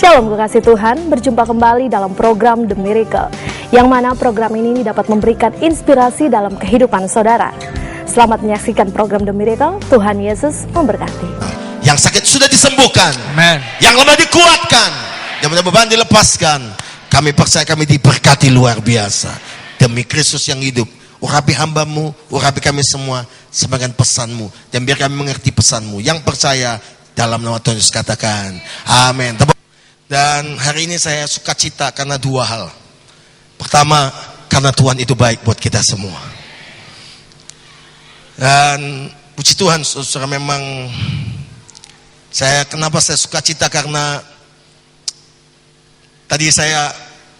Shalom kekasih Tuhan, berjumpa kembali dalam program The Miracle, yang mana program ini dapat memberikan inspirasi dalam kehidupan saudara. Selamat menyaksikan program The Miracle. Tuhan Yesus memberkati. Yang sakit sudah disembuhkan, Amen. Yang lemah dikuatkan, yang punya beban dilepaskan. Kami percaya kami diberkati luar biasa. Demi Kristus yang hidup, urapi hambamu, urapi kami semua sebagian pesanmu, dan biar kami mengerti pesanmu. Yang percaya dalam nama Tuhan Yesus katakan amin. Dan hari ini saya sukacita karena dua hal. Pertama, karena Tuhan itu baik buat kita semua. Dan puji Tuhan, saudara, memang kenapa saya sukacita, karena tadi saya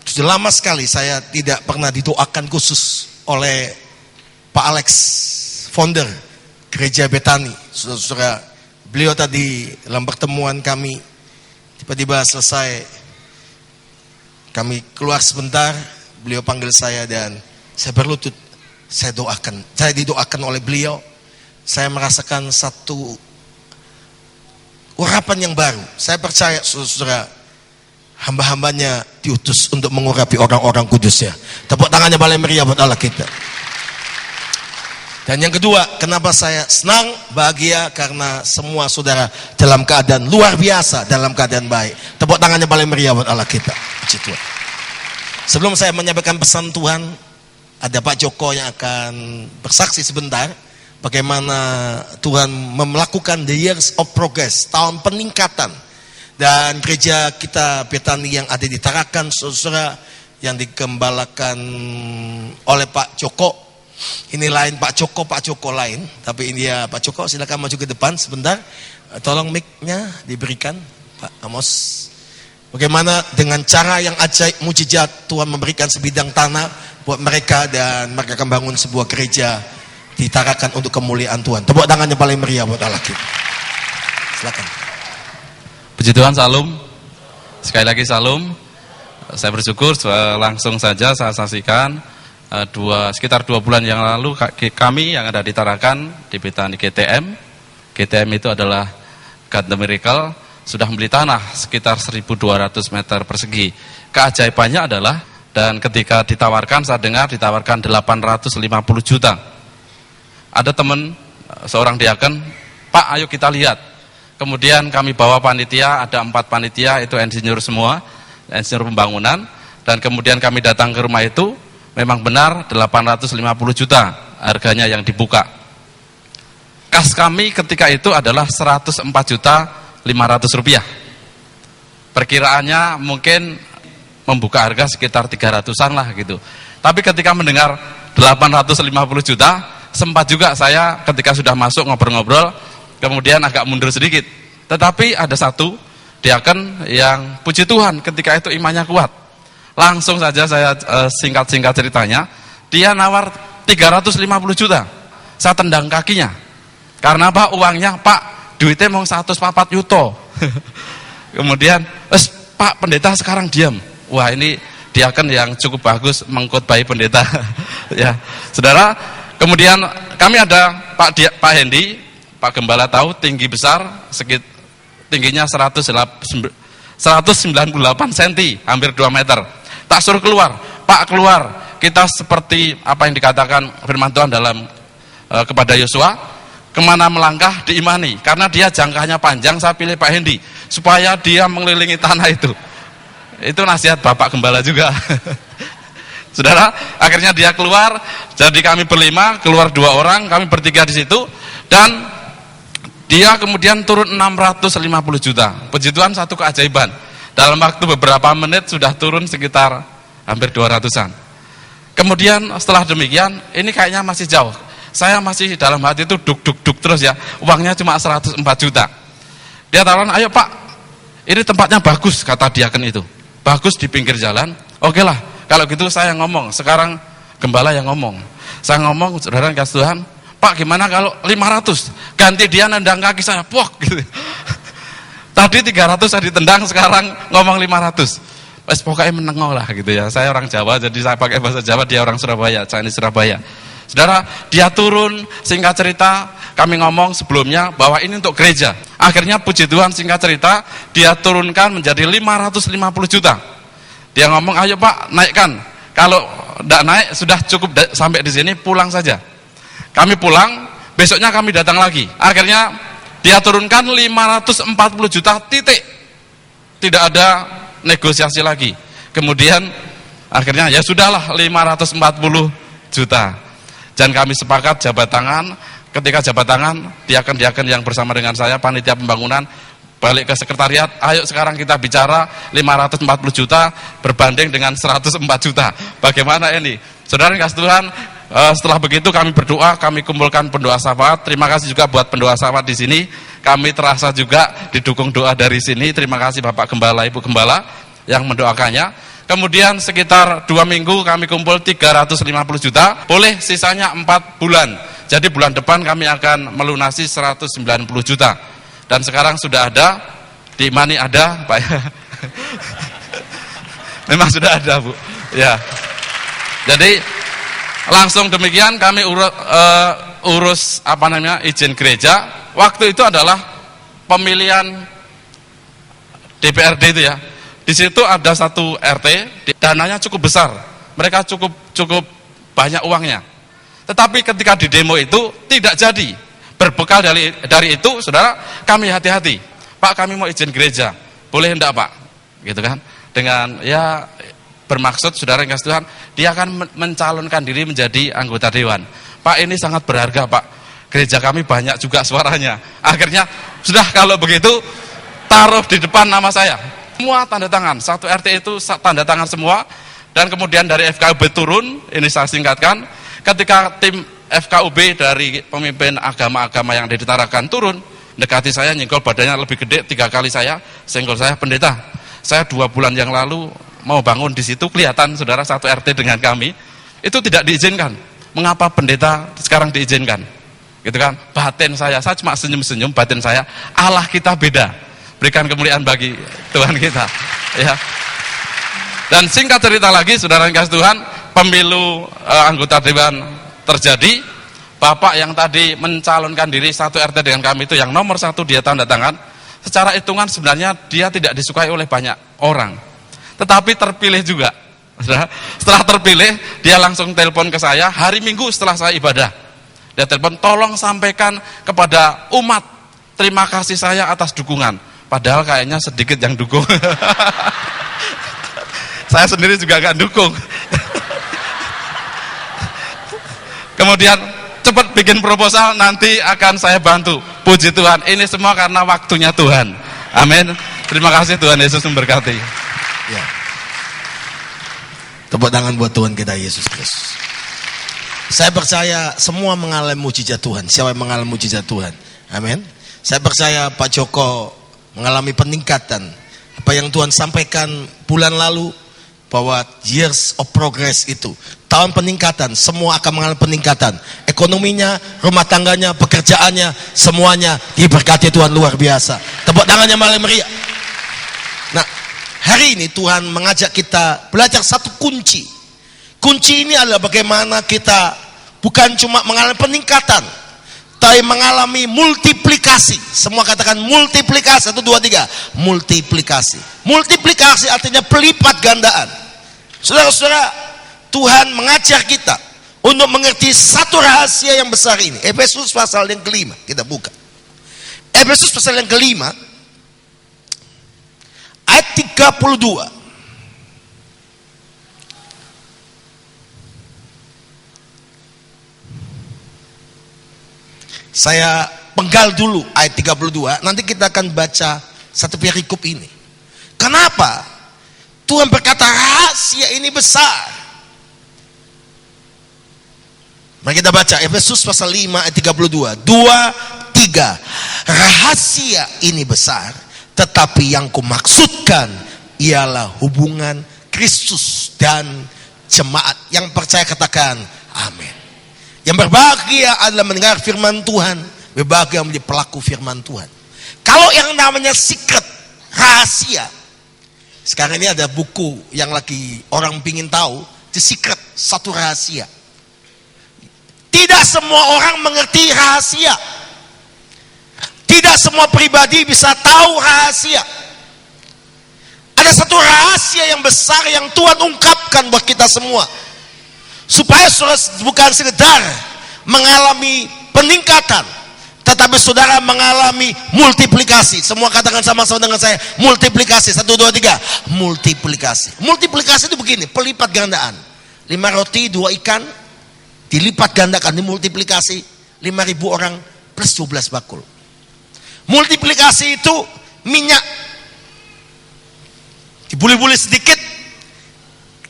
sudah lama sekali saya tidak pernah didoakan khusus oleh Pak Alex, founder Gereja Betani. Saudara, beliau tadi dalam pertemuan kami tiba-tiba selesai, kami keluar sebentar, beliau panggil saya dan saya berlutut, saya didoakan oleh beliau. Saya merasakan satu urapan yang baru. Saya percaya saudara, hamba-hambanya diutus untuk mengurapi orang-orang kudusnya. Tepuk tangannya balai meriah buat Allah kita. Dan yang kedua, kenapa saya senang, bahagia, karena semua saudara dalam keadaan luar biasa, dalam keadaan baik. Tepuk tangannya paling meriah buat Allah kita. Puji Tuhan. Sebelum saya menyampaikan pesan Tuhan, ada Pak Joko yang akan bersaksi sebentar bagaimana Tuhan melakukan the years of progress, tahun peningkatan. Dan gereja kita Betani yang ada di Tarakan, saudara, yang digembalakan oleh Pak Joko. Ini lain Pak Joko lain, tapi ini ya Pak Joko, silakan maju ke depan sebentar. Tolong mic-nya diberikan Pak Amos. Bagaimana dengan cara yang ajaib, mujizat, Tuhan memberikan sebidang tanah buat mereka, dan mereka akan bangun sebuah gereja di Tarakan untuk kemuliaan Tuhan. Tepuk tangannya paling meriah buat Allah kita. Silakan. Puji Tuhan, salam. Sekali lagi salam. Saya bersyukur, langsung saja saya saksikan sekitar 2 bulan yang lalu kami yang ada di Tarakan di Betani GTM itu adalah God the Miracle, sudah membeli tanah sekitar 1.200 meter persegi. Keajaibannya adalah, dan ketika ditawarkan, saya dengar ditawarkan 850 juta. Ada teman seorang diaken, Pak ayo kita lihat. Kemudian kami bawa panitia, ada 4 panitia, itu insinyur semua, insinyur pembangunan, dan kemudian kami datang ke rumah itu. Memang benar 850 juta harganya yang dibuka. Kas kami ketika itu adalah 104 juta 500 rupiah. Perkiraannya mungkin membuka harga sekitar 300-an lah gitu. Tapi ketika mendengar 850 juta, sempat juga saya ketika sudah masuk ngobrol-ngobrol, kemudian agak mundur sedikit. Tetapi ada satu diaken yang puji Tuhan ketika itu imannya kuat. Langsung saja saya singkat-singkat ceritanya, dia nawar 350 juta. Saya tendang kakinya. Karena Pak, uangnya Pak, duitnya mau 104 yuto. Kemudian, Pak pendeta sekarang diam. Wah, ini diaken yang cukup bagus mengkhotbahi pendeta. Ya, saudara. Kemudian kami ada Pak Hendi, Pak Gembala tahu, tinggi besar, tingginya 198 cm, hampir 2 meter. Tak suruh keluar, Pak keluar. Kita seperti apa yang dikatakan firman Tuhan dalam kepada Yosua, kemana melangkah diimani. Karena dia jangkanya panjang, saya pilih Pak Hendi supaya dia mengelilingi tanah itu. Itu nasihat Bapak Gembala juga. Saudara, akhirnya dia keluar. Jadi kami berlima, keluar 2 orang, kami bertiga di situ, dan dia kemudian turun 650 juta. Puji Tuhan, satu keajaiban. Dalam waktu beberapa menit sudah turun sekitar hampir 200-an. Kemudian setelah demikian, ini kayaknya masih jauh. Saya masih dalam hati itu duk terus ya. Uangnya cuma 104 juta. Dia tawaran, ayo Pak, ini tempatnya bagus, kata diaken itu. Bagus di pinggir jalan. Oke lah, kalau gitu saya ngomong. Sekarang Gembala yang ngomong. Saya ngomong, saudara kasih Tuhan, Pak gimana kalau 500? Ganti dia nendang kaki saya, pok gitu. Tadi 300 saya ditendang, sekarang ngomong 500. Pokoknya menengok lah gitu ya. Saya orang Jawa, jadi saya pakai bahasa Jawa, dia orang Surabaya, saya ini Surabaya. Saudara, dia turun, singkat cerita, kami ngomong sebelumnya bahwa ini untuk gereja. Akhirnya puji Tuhan, singkat cerita, dia turunkan menjadi 550 juta. Dia ngomong, ayo Pak, naikkan. Kalau tidak naik, sudah cukup sampai di sini, pulang saja. Kami pulang, besoknya kami datang lagi. Akhirnya dia turunkan 540 juta titik. Tidak ada negosiasi lagi. Kemudian akhirnya ya sudahlah 540 juta. Dan kami sepakat jabat tangan. Ketika jabat tangan, diaken-diaken yang bersama dengan saya, panitia pembangunan, balik ke sekretariat, ayo sekarang kita bicara 540 juta berbanding dengan 104 juta. Bagaimana ini? Saudara yang kasih Tuhan, setelah begitu kami berdoa, kami kumpulkan pendoa syafaat. Terima kasih juga buat pendoa syafaat di sini. Kami terasa juga didukung doa dari sini. Terima kasih Bapak Gembala, Ibu Gembala yang mendoakannya. Kemudian sekitar 2 minggu kami kumpul 350 juta. Boleh sisanya 4 bulan. Jadi bulan depan kami akan melunasi 190 juta. Dan sekarang sudah ada, di Mani ada, Pak. Memang sudah ada, Bu. Ya. Jadi langsung demikian kami urus izin gereja. Waktu itu adalah pemilihan DPRD itu ya. Di situ ada satu RT, dananya cukup besar. Mereka cukup banyak uangnya. Tetapi ketika di demo itu tidak jadi. Berbekal dari itu, saudara, kami hati-hati. Pak, kami mau izin gereja. Boleh enggak, Pak? Gitu kan? Dengan ya bermaksud, saudara yang kasih Tuhan, dia akan mencalonkan diri menjadi anggota dewan. Pak, ini sangat berharga, Pak. Gereja kami banyak juga suaranya. Akhirnya, sudah kalau begitu, taruh di depan nama saya. Semua tanda tangan, satu RT itu tanda tangan semua. Dan kemudian dari FKUB turun, ini saya singkatkan, ketika tim FKUB dari pemimpin agama-agama yang ditarakan turun, dekati saya, nyenggol badannya lebih gede 3 kali saya, senggol saya, pendeta, saya 2 bulan yang lalu mau bangun di situ, kelihatan saudara satu RT dengan kami, itu tidak diizinkan. Mengapa pendeta sekarang diizinkan? Gitu kan? Batin saya cuma senyum-senyum, batin saya, Allah kita beda. Berikan kemuliaan bagi Tuhan kita. Ya. Dan singkat cerita lagi, saudara yang kasih Tuhan, pemilu anggota dewan terjadi. Bapak yang tadi mencalonkan diri satu RT dengan kami itu yang nomor 1 dia tanda tangan. Secara hitungan sebenarnya dia tidak disukai oleh banyak orang, tetapi terpilih juga. Setelah terpilih, dia langsung telepon ke saya hari Minggu setelah saya ibadah. Dia telepon, tolong sampaikan kepada umat terima kasih saya atas dukungan. Padahal kayaknya sedikit yang dukung. Saya sendiri juga gak dukung. Kemudian cepat bikin proposal, nanti akan saya bantu. Puji Tuhan, ini semua karena waktunya Tuhan. Amin. Terima kasih, Tuhan Yesus memberkati. Ya. Tepuk tangan buat Tuhan kita Yesus Kristus. Saya percaya semua mengalami mujizat Tuhan. Siapa yang mengalami mujizat Tuhan? Amin. Saya percaya Pak Joko mengalami peningkatan. Apa yang Tuhan sampaikan bulan lalu, bahwa years of progress itu, tahun peningkatan, semua akan mengalami peningkatan. Ekonominya, rumah tangganya, pekerjaannya, semuanya diberkati Tuhan luar biasa. Tepuk tangannya malam meriah. Nah, hari ini Tuhan mengajak kita belajar satu kunci. Kunci ini adalah bagaimana kita bukan cuma mengalami peningkatan, tapi mengalami multiplikasi. Semua katakan multiplikasi. 1, 2, 3. Multiplikasi. Multiplikasi artinya pelipat gandaan. Saudara-saudara, Tuhan mengajar kita untuk mengerti satu rahasia yang besar ini. Efesus pasal yang kelima, kita buka. Efesus pasal yang kelima, ayat 32. Saya penggal dulu ayat 32, nanti kita akan baca satu perikop ini. Kenapa Tuhan berkata rahasia ini besar? Mari kita baca Efesus pasal 5 ayat 32. 2, 3. Rahasia ini besar, tetapi yang kumaksudkan ialah hubungan Kristus dan jemaat. Yang percaya katakan amin. Yang berbahagia adalah mendengar firman Tuhan, berbahagia menjadi pelaku firman Tuhan. Kalau yang namanya secret, rahasia, sekarang ini ada buku yang lagi orang pingin tahu, The Secret, satu rahasia. Tidak semua orang mengerti rahasia. Tidak semua pribadi bisa tahu rahasia. Ada satu rahasia yang besar yang Tuhan ungkapkan buat kita semua. Supaya saudara bukan sekedar mengalami peningkatan, tetapi saudara mengalami multiplikasi. Semua katakan sama-sama dengan saya, multiplikasi. 1, 2, 3, multiplikasi. Multiplikasi itu begini, pelipat gandaan. 5 roti, 2 ikan, dilipat gandakan, dimultiplikasi 5.000 orang plus 12 bakul. Multiplikasi itu minyak dibuli-buli sedikit,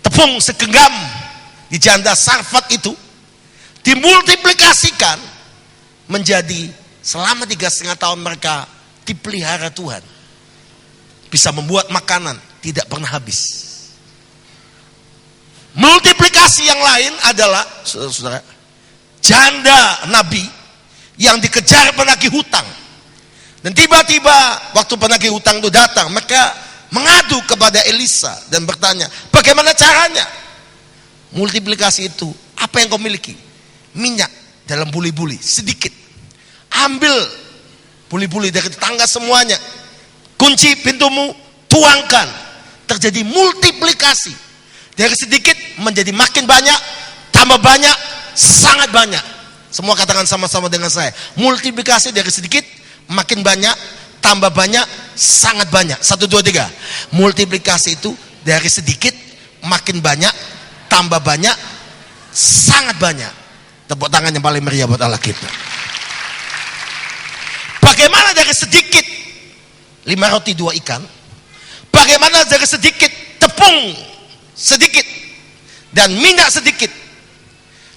tepung segenggam di janda sarfat itu dimultiplikasikan menjadi selama 3,5 tahun mereka dipelihara Tuhan, bisa membuat makanan tidak pernah habis. Multiplikasi yang lain adalah saudara, janda nabi yang dikejar penagih hutang, dan tiba-tiba waktu penagih hutang itu datang, mereka mengadu kepada Elisa dan bertanya, bagaimana caranya? Multiplikasi itu, apa yang kau miliki? Minyak dalam buli-buli sedikit, ambil buli-buli dari tetangga semuanya, kunci pintumu, tuangkan. Terjadi multiplikasi, dari sedikit menjadi makin banyak, tambah banyak, sangat banyak. Semua katakan sama-sama dengan saya, multiplikasi dari sedikit makin banyak, tambah banyak, sangat banyak. 1, 2, 3, multiplikasi itu dari sedikit makin banyak, tambah banyak, sangat banyak. Tepuk tangan yang paling meriah buat Allah kita. Bagaimana dari sedikit 5 roti 2 ikan, bagaimana dari sedikit tepung sedikit dan minyak sedikit,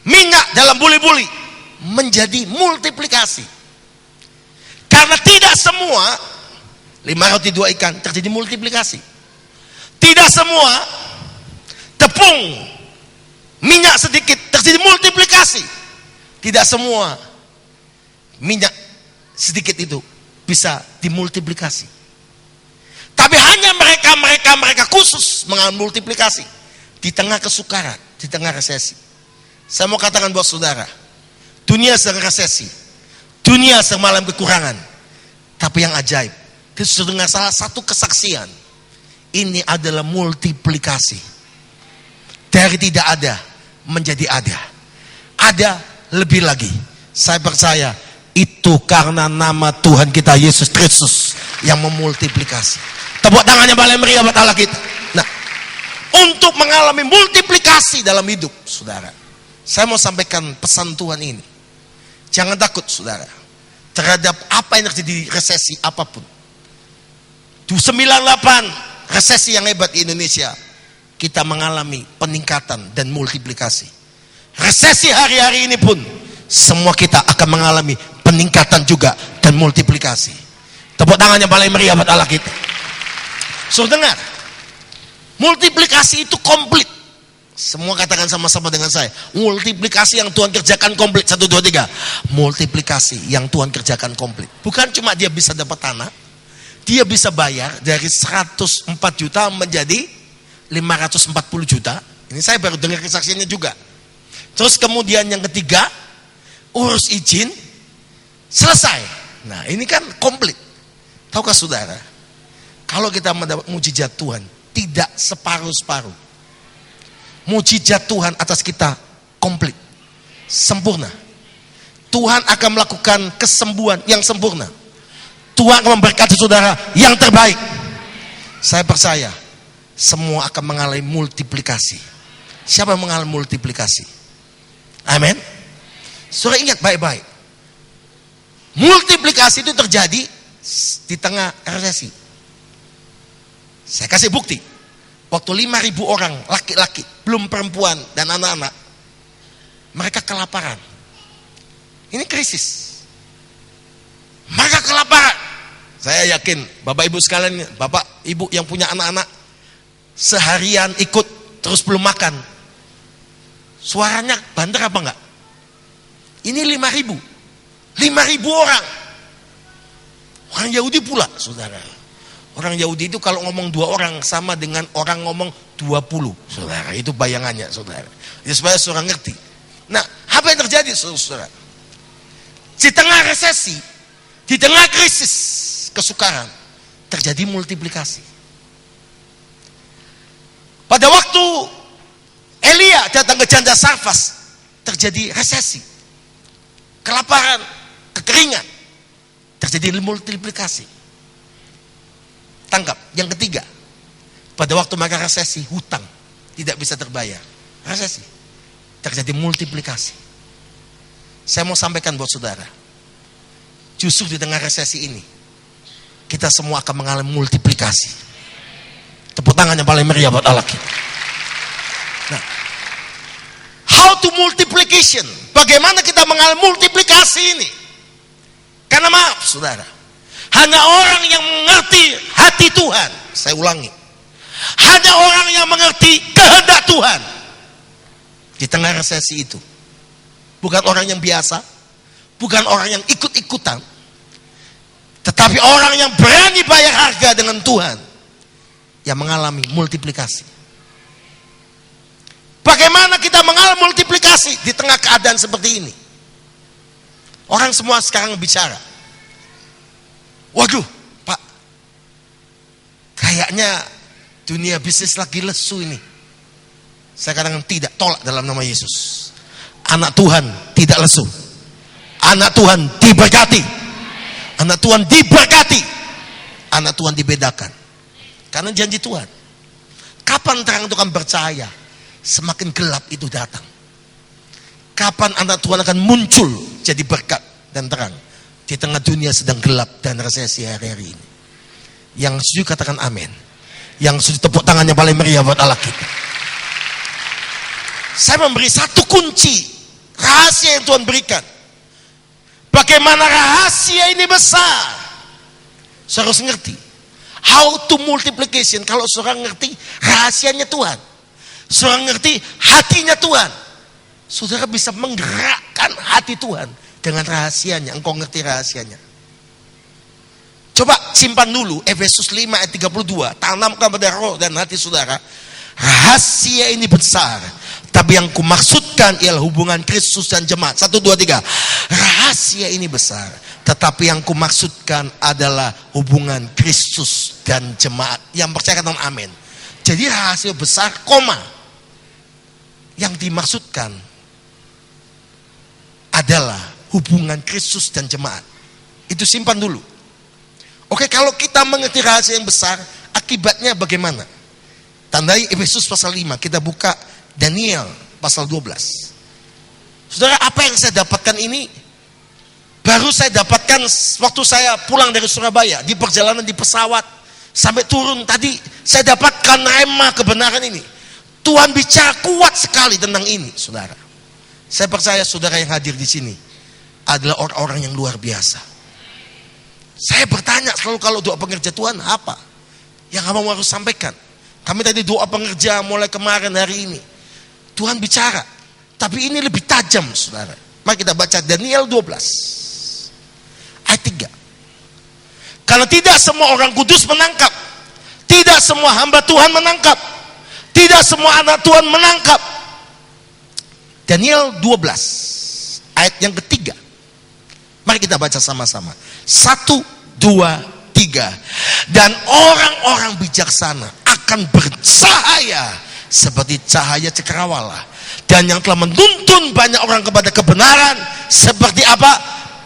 minyak dalam buli-buli menjadi multiplikasi. Karena tidak semua 5 roti 2 ikan terjadi multiplikasi. Tidak semua tepung minyak sedikit terjadi multiplikasi. Tidak semua minyak sedikit itu bisa dimultiplikasi. Tapi hanya mereka khusus mengalami multiplikasi di tengah kesukaran, di tengah resesi. Saya mau katakan buat saudara, dunia sedang resesi, dunia sedang mengalami kekurangan. Tapi yang ajaib, itu dengan salah satu kesaksian, ini adalah multiplikasi. Dari tidak ada menjadi ada. Ada lebih lagi. Saya percaya itu karena nama Tuhan kita Yesus Kristus yang memultiplikasi. Tepuk tangannya paling meriah buat Allah kita. Nah, untuk mengalami multiplikasi dalam hidup saudara, saya mau sampaikan pesan Tuhan ini. Jangan takut saudara terhadap apa yang terjadi di resesi apapun. 98 resesi yang hebat di Indonesia, kita mengalami peningkatan dan multiplikasi. Resesi hari-hari ini pun semua kita akan mengalami peningkatan juga dan multiplikasi. Tepuk tangan yang paling meriah buat Allah kita. So dengar, multiplikasi itu komplit. Semua katakan sama-sama dengan saya, multiplikasi yang Tuhan kerjakan komplit. 1, 2, 3, multiplikasi yang Tuhan kerjakan komplit. Bukan cuma dia bisa dapat tanah, dia bisa bayar dari 104 juta menjadi 540 juta. Ini saya baru dengar kesaksiannya juga. Terus kemudian yang ketiga, urus izin, selesai. Nah ini kan komplit. Tahukah saudara, kalau kita mendapat mujizat Tuhan, tidak separuh-separuh. Mujizat Tuhan atas kita komplit, sempurna. Tuhan akan melakukan kesembuhan yang sempurna. Tuhan akan memberkati saudara yang terbaik. Saya percaya semua akan mengalami multiplikasi. Siapa yang mengalami multiplikasi? Amin. Saudara ingat baik-baik, multiplikasi itu terjadi di tengah resesi. Saya kasih bukti. Waktu 5.000 orang laki-laki, belum perempuan dan anak-anak, mereka kelaparan. Ini krisis. Mereka kelaparan. Saya yakin Bapak Ibu sekalian, Bapak Ibu yang punya anak-anak, seharian ikut terus belum makan, suaranya banter apa enggak? Ini 5.000 orang. Orang Yahudi pula saudara. Orang Yahudi itu kalau ngomong 2 orang sama dengan orang ngomong 20 saudara. Itu bayangannya saudara. Ya, supaya saudara ngerti. Nah Apa yang terjadi, saudara? Di tengah resesi, di tengah krisis kesukaran, terjadi multiplikasi. Pada waktu Elia datang ke janda Sarfas, terjadi resesi, kelaparan, kekeringan, terjadi multiplikasi. Tangkap. Yang ketiga, pada waktu mereka resesi, hutang tidak bisa terbayar, resesi, terjadi multiplikasi. Saya mau sampaikan buat saudara, justru di tengah resesi ini, kita semua akan mengalami multiplikasi. Tepuk tangannya paling meriah buat Allah kita. Nah, how to multiplication? Bagaimana kita mengalami multiplikasi ini? Karena maaf saudara, hanya orang yang mengerti hati Tuhan, saya ulangi, hanya orang yang mengerti kehendak Tuhan di tengah resesi itu. Bukan orang yang biasa, bukan orang yang ikut-ikutan, tetapi orang yang berani bayar harga dengan Tuhan, yang mengalami multiplikasi. Bagaimana kita mengalami multiplikasi di tengah keadaan seperti ini? Orang semua sekarang bicara, waduh Pak, kayaknya dunia bisnis lagi lesu ini. Saya katakan tidak, tolak dalam nama Yesus. Anak Tuhan tidak lesu. Anak Tuhan diberkati. Anak Tuhan diberkati. Anak Tuhan dibedakan. Karena janji Tuhan. Kapan terang itu akan bercahaya? Semakin gelap itu datang. Kapan anak Tuhan akan muncul jadi berkat dan terang di tengah dunia sedang gelap dan resesi hari-hari ini? Yang setuju katakan amin. Yang setuju tepuk tangannya paling meriah buat Allah kita. Saya memberi satu kunci rahasia yang Tuhan berikan. Bagaimana rahasia ini besar? Saudara harus ngerti how to multiplication. Kalau saudara ngerti rahasianya Tuhan, saudara ngerti hatinya Tuhan, saudara bisa menggerakkan hati Tuhan dengan rahasianya. Engkau ngerti rahasianya. Coba simpan dulu Efesus 5 ayat 32. Tanamkan pada roh dan hati saudara, rahasia ini besar, tapi yang kumaksudkan ialah hubungan Kristus dan jemaat. 1, 2, 3. Rahasia ini besar, tetapi yang kumaksudkan adalah hubungan Kristus dan jemaat. Yang percaya katakan amin. Jadi rahasia besar, koma. Yang dimaksudkan adalah hubungan Kristus dan jemaat. Itu simpan dulu. Oke, kalau kita mengerti rahasia yang besar, akibatnya bagaimana? Tandai Efesus pasal 5. Kita buka Daniel pasal 12. Saudara, apa yang saya dapatkan ini baru saya dapatkan waktu saya pulang dari Surabaya, di perjalanan di pesawat sampai turun tadi. Saya dapatkan rema kebenaran ini. Tuhan bicara kuat sekali tentang ini, saudara. Saya percaya saudara yang hadir di sini adalah orang-orang yang luar biasa. Saya bertanya selalu, kalau doa pengerja Tuhan apa yang kamu harus sampaikan? Kami tadi doa pengerja mulai kemarin hari ini. Tuhan bicara, tapi ini lebih tajam, saudara. Mari kita baca Daniel 12 ayat 3. Karena tidak semua orang kudus menangkap, tidak semua hamba Tuhan menangkap, tidak semua anak Tuhan menangkap. Daniel 12 ayat yang ketiga. Mari kita baca sama-sama. 1, 2, 3. Dan orang-orang bijaksana akan bercahaya seperti cahaya cakrawala, dan yang telah menuntun banyak orang kepada kebenaran seperti apa?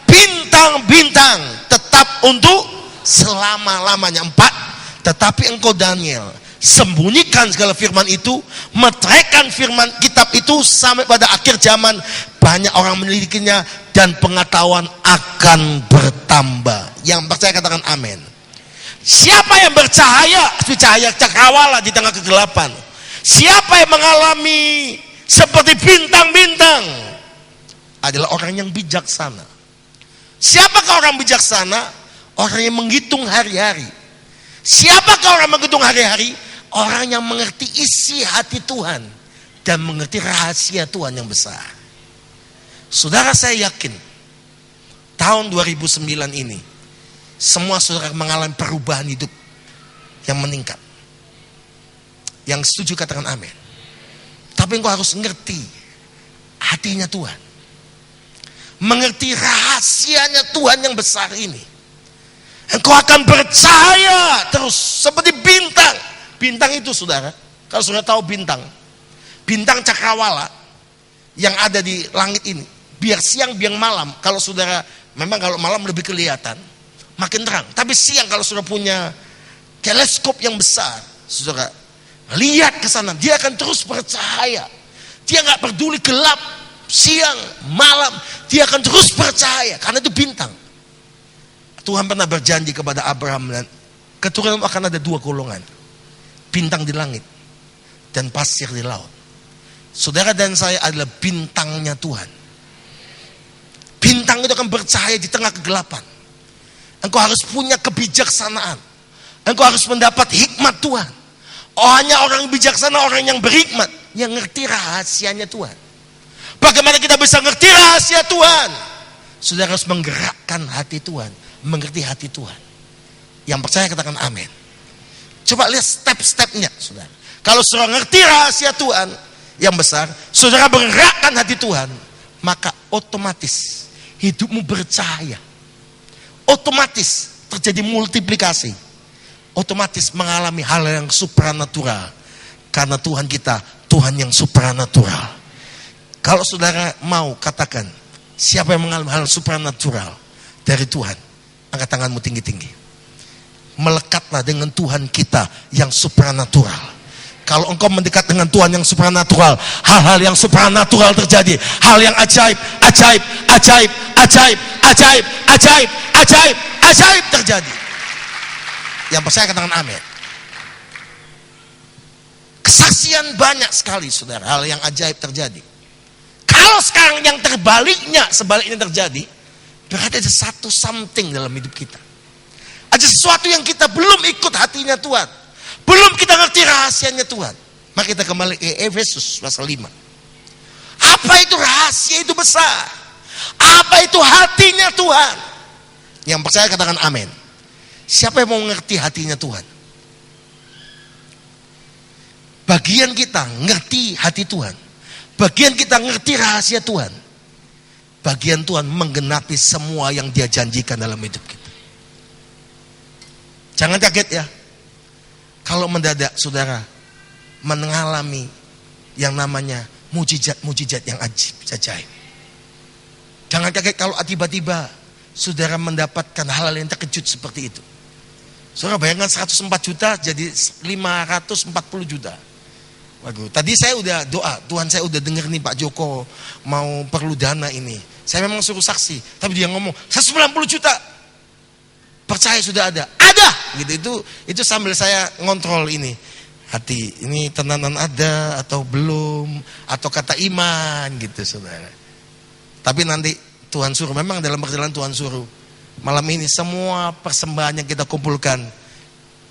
Bintang-bintang tetap untuk selama-lamanya. 4. Tetapi engkau Daniel, sembunyikan segala firman itu, meteraikan firman kitab itu sampai pada akhir zaman. Banyak orang menyelidikinya dan pengetahuan akan bertambah. Yang percaya katakan amin. Siapa yang bercahaya seperti cahaya cakrawala di tengah kegelapan? Siapa yang mengalami seperti bintang-bintang? Adalah orang yang bijaksana. Siapakah orang bijaksana? Orang yang menghitung hari-hari. Siapakah orang menghitung hari-hari? Orang yang mengerti isi hati Tuhan dan mengerti rahasia Tuhan yang besar. Saudara, saya yakin tahun 2009 ini semua saudara mengalami perubahan hidup yang meningkat. Yang setuju katakan amin. Tapi engkau harus ngerti hatinya Tuhan. mengerti rahasianya Tuhan yang besar ini, engkau akan bercahaya terus seperti bintang. Bintang itu saudara, kalau saudara tahu bintang cakrawala yang ada di langit ini, biar siang biar malam, kalau saudara, memang kalau malam lebih kelihatan, makin terang. Tapi siang kalau saudara punya teleskop yang besar, saudara lihat ke sana, dia akan terus bercahaya. Dia nggak peduli gelap, siang, malam, dia akan terus bercahaya karena itu bintang. Tuhan pernah berjanji kepada Abraham dan keturunan akan ada 2 golongan, bintang di langit dan pasir di laut. Saudara dan saya adalah bintangnya Tuhan. Bintang itu akan bercahaya di tengah kegelapan. Engkau harus punya kebijaksanaan. Engkau harus mendapat hikmat Tuhan. Oh, hanya orang bijaksana, orang yang berhikmat, yang ngerti rahasianya Tuhan. Bagaimana kita bisa ngerti rahasia Tuhan? Saudara harus menggerakkan hati Tuhan, mengerti hati Tuhan. Yang percaya katakan amin. Coba lihat step-stepnya, saudara. Kalau saudara ngerti rahasia Tuhan yang besar, saudara menggerakkan hati Tuhan, maka otomatis hidupmu bercahaya. Otomatis terjadi multiplikasi. Otomatis mengalami hal yang supranatural. Karena Tuhan kita, Tuhan yang supranatural. Kalau saudara mau katakan, siapa yang mengalami hal supranatural dari Tuhan? Angkat tanganmu tinggi-tinggi. Melekatlah dengan Tuhan kita yang supranatural. Kalau engkau mendekat dengan Tuhan yang supranatural, hal-hal yang supranatural terjadi. Hal yang ajaib, ajaib, ajaib, ajaib, ajaib, ajaib, ajaib, ajaib terjadi. Yang percaya katakan amin. Kesaksian banyak sekali saudara, hal yang ajaib terjadi. Kalau sekarang yang terbaliknya, sebaliknya terjadi, berarti ada satu something dalam hidup kita. Ada sesuatu yang kita belum ikut hatinya Tuhan. Belum kita ngerti rahasianya Tuhan. Maka kita kembali ke Efesus pasal 5. Apa itu rahasia itu besar? Apa itu hatinya Tuhan? Yang percaya katakan amin. Siapa yang mau ngerti hatinya Tuhan? Bagian kita ngerti hati Tuhan. Bagian kita ngerti rahasia Tuhan. Bagian Tuhan menggenapi semua yang Dia janjikan dalam hidup kita. Jangan kaget ya. Kalau mendadak saudara mengalami yang namanya mujizat yang ajaib. Jangan kaget kalau tiba-tiba saudara mendapatkan hal-hal yang terkejut seperti itu. Saudara bayangkan 104 juta jadi 540 juta. Waduh, tadi saya udah doa, Tuhan saya udah denger nih Pak Joko mau perlu dana ini. Saya memang suruh saksi, tapi dia ngomong 190 juta. Percaya sudah ada gitu. Itu sambil saya ngontrol ini hati, ini tenanan ada atau belum, atau kata iman gitu saudara. Tapi nanti Tuhan suruh, memang dalam perjalanan Tuhan suruh malam ini semua persembahan yang kita kumpulkan,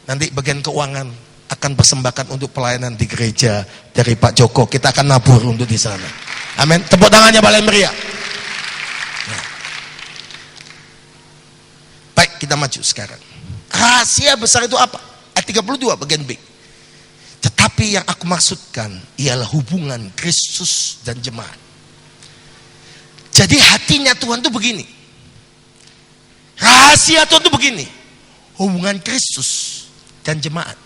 nanti bagian keuangan akan persembahkan untuk pelayanan di gereja dari Pak Joko. Kita akan nabur untuk di sana. Amin. Tepuk tangannya paling meriah. Nah. Baik, kita maju sekarang. Rahasia besar itu apa? Ayat 32 bagian B. Tetapi yang aku maksudkan ialah hubungan Kristus dan jemaat. Jadi hatinya Tuhan itu begini. Rahasia Tuhan itu begini. Hubungan Kristus dan jemaat.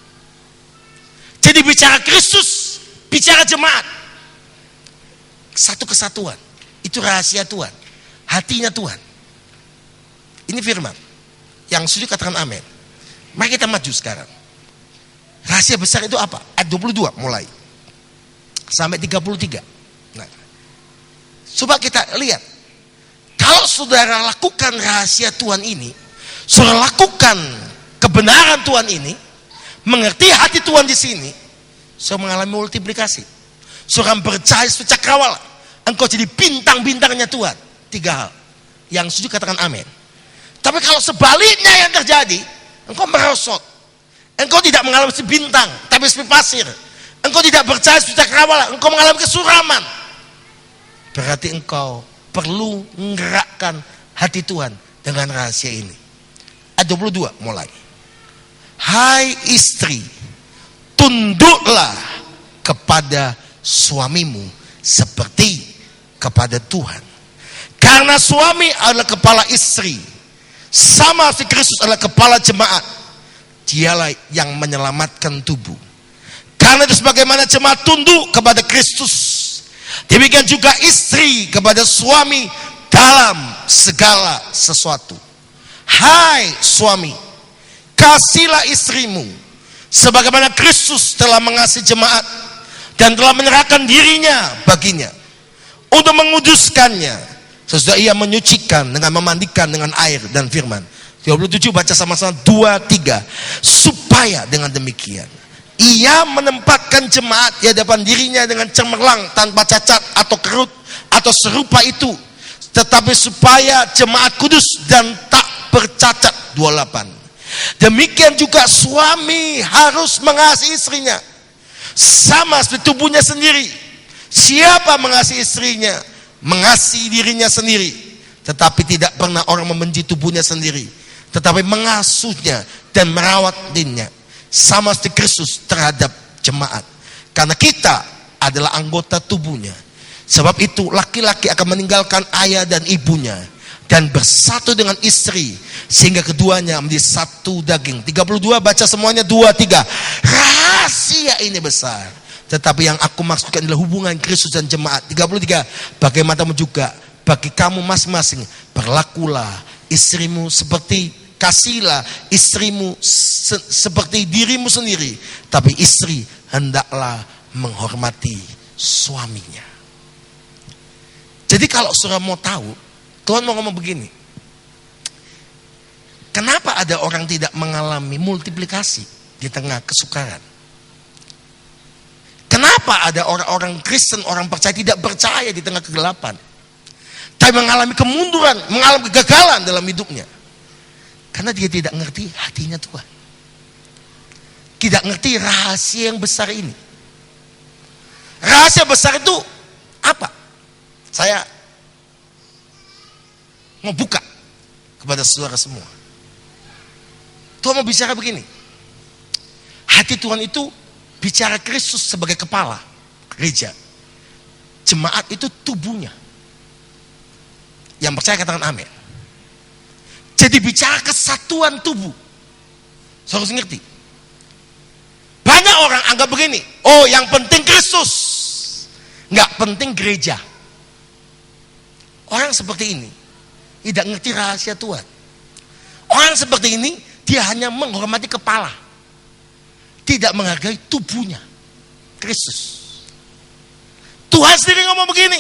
Jadi bicara Kristus, bicara jemaat. Satu kesatuan. Itu rahasia Tuhan. Hatinya Tuhan. Ini firman. Yang setuju katakan amin. Mari kita maju sekarang. Rahasia besar itu apa? Ayat 22 mulai. Sampai 33. Nah, coba kita lihat. Kalau saudara lakukan rahasia Tuhan ini, saudara lakukan kebenaran Tuhan ini, mengerti hati Tuhan di sini, saudara mengalami multiplikasi. Saudara bercahaya seperti cakrawala. Engkau jadi bintang-bintangnya Tuhan. 3 hal. Yang setuju katakan amin. Tapi kalau sebaliknya yang terjadi, engkau merosot. Engkau tidak mengalami seperti bintang, tapi seperti pasir. Engkau tidak bercahaya seperti cakrawala, engkau mengalami kesuraman. Berarti engkau perlu menggerakkan hati Tuhan dengan rahasia ini. Ayat 22 mulai. Hai istri, tunduklah kepada suamimu seperti kepada Tuhan. Karena suami adalah kepala istri, sama seperti Kristus adalah kepala jemaat, dialah yang menyelamatkan tubuh. Karena itu sebagaimana jemaat tunduk kepada Kristus, demikian juga istri kepada suami dalam segala sesuatu. Hai suami, kasihlah istrimu sebagaimana Kristus telah mengasihi jemaat dan telah menyerahkan dirinya baginya untuk menguduskannya, sesudah ia menyucikan dengan memandikan dengan air dan firman. 27 baca sama-sama 2-3. Supaya dengan demikian ia menempatkan jemaat di hadapan dirinya dengan cemerlang, tanpa cacat atau kerut atau serupa itu, tetapi supaya jemaat kudus dan tak bercacat. 28. Demikian juga suami harus mengasihi istrinya sama seperti tubuhnya sendiri. Siapa mengasihi istrinya, mengasihi dirinya sendiri. Tetapi tidak pernah orang membenci tubuhnya sendiri, tetapi mengasuhnya dan merawat dirinya, sama seperti Kristus terhadap jemaat. Karena kita adalah anggota tubuhnya. Sebab itu laki-laki akan meninggalkan ayah dan ibunya dan bersatu dengan istri, sehingga keduanya menjadi satu daging. 32 baca semuanya 2-3. Rahasia ini besar, tetapi yang aku maksudkan adalah hubungan Kristus dan jemaat. 33. Bagaimana juga bagi kamu masing-masing, berlakulah istrimu seperti, kasihlah istrimu seperti dirimu sendiri, tapi istri hendaklah menghormati suaminya. Jadi kalau saudara mau tahu, Tuhan mau ngomong begini, kenapa ada orang tidak mengalami multiplikasi di tengah kesukaran? Kenapa ada orang-orang Kristen, orang percaya tidak percaya di tengah kegelapan, tapi mengalami kemunduran, mengalami kegagalan dalam hidupnya? Karena dia tidak ngerti hatinya Tuhan, tidak ngerti rahasia yang besar ini. Rahasia besar itu apa? Saya mau buka kepada saudara semua. Tuhan mau bicara begini, hati Tuhan itu bicara Kristus sebagai kepala gereja, jemaat itu tubuhnya. Yang percaya katakan amin. Jadi bicara kesatuan tubuh. Saya harus ngerti. Banyak orang anggap begini, oh yang penting Kristus, nggak penting gereja. Orang seperti ini tidak ngerti rahasia Tuhan. Orang seperti ini dia hanya menghormati kepala, tidak menghargai tubuhnya Kristus. Tuhan sendiri ngomong begini,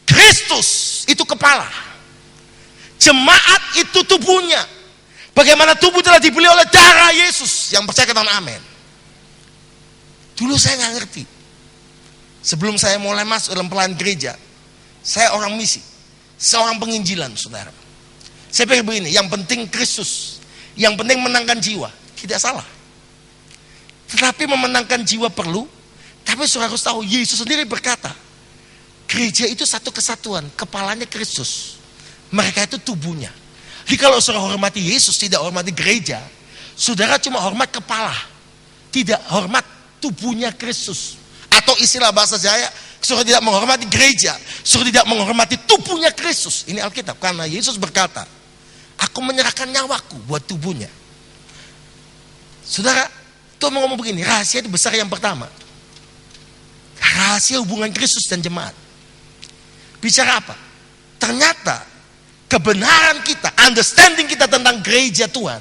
Kristus itu kepala, jemaat itu tubuhnya. Bagaimana tubuh telah dibeli oleh darah Yesus. Yang percaya katakan amin. Dulu saya nggak ngerti. Sebelum saya mulai masuk dalam pelayanan gereja, saya orang misi, seorang penginjilan, saudara. Saya pikir begini, yang penting Kristus, yang penting menangkan jiwa. Tidak salah. Tetapi memenangkan jiwa perlu, tapi saudara harus tahu, Yesus sendiri berkata, gereja itu satu kesatuan, kepalanya Kristus. Mereka itu tubuhnya. Jadi kalau saudara hormati Yesus, tidak hormati gereja, saudara cuma hormat kepala, tidak hormat tubuhnya Kristus. Atau istilah bahasa saya, saudara tidak menghormati gereja, saudara tidak menghormati tubuhnya Kristus. Ini Alkitab, karena Yesus berkata, aku menyerahkan nyawaku buat tubuhnya. Saudara, Tuhan mau ngomong begini, rahasia itu besar yang pertama. Rahasia hubungan Kristus dan jemaat. Bicara apa? Ternyata kebenaran kita, understanding kita tentang gereja Tuhan,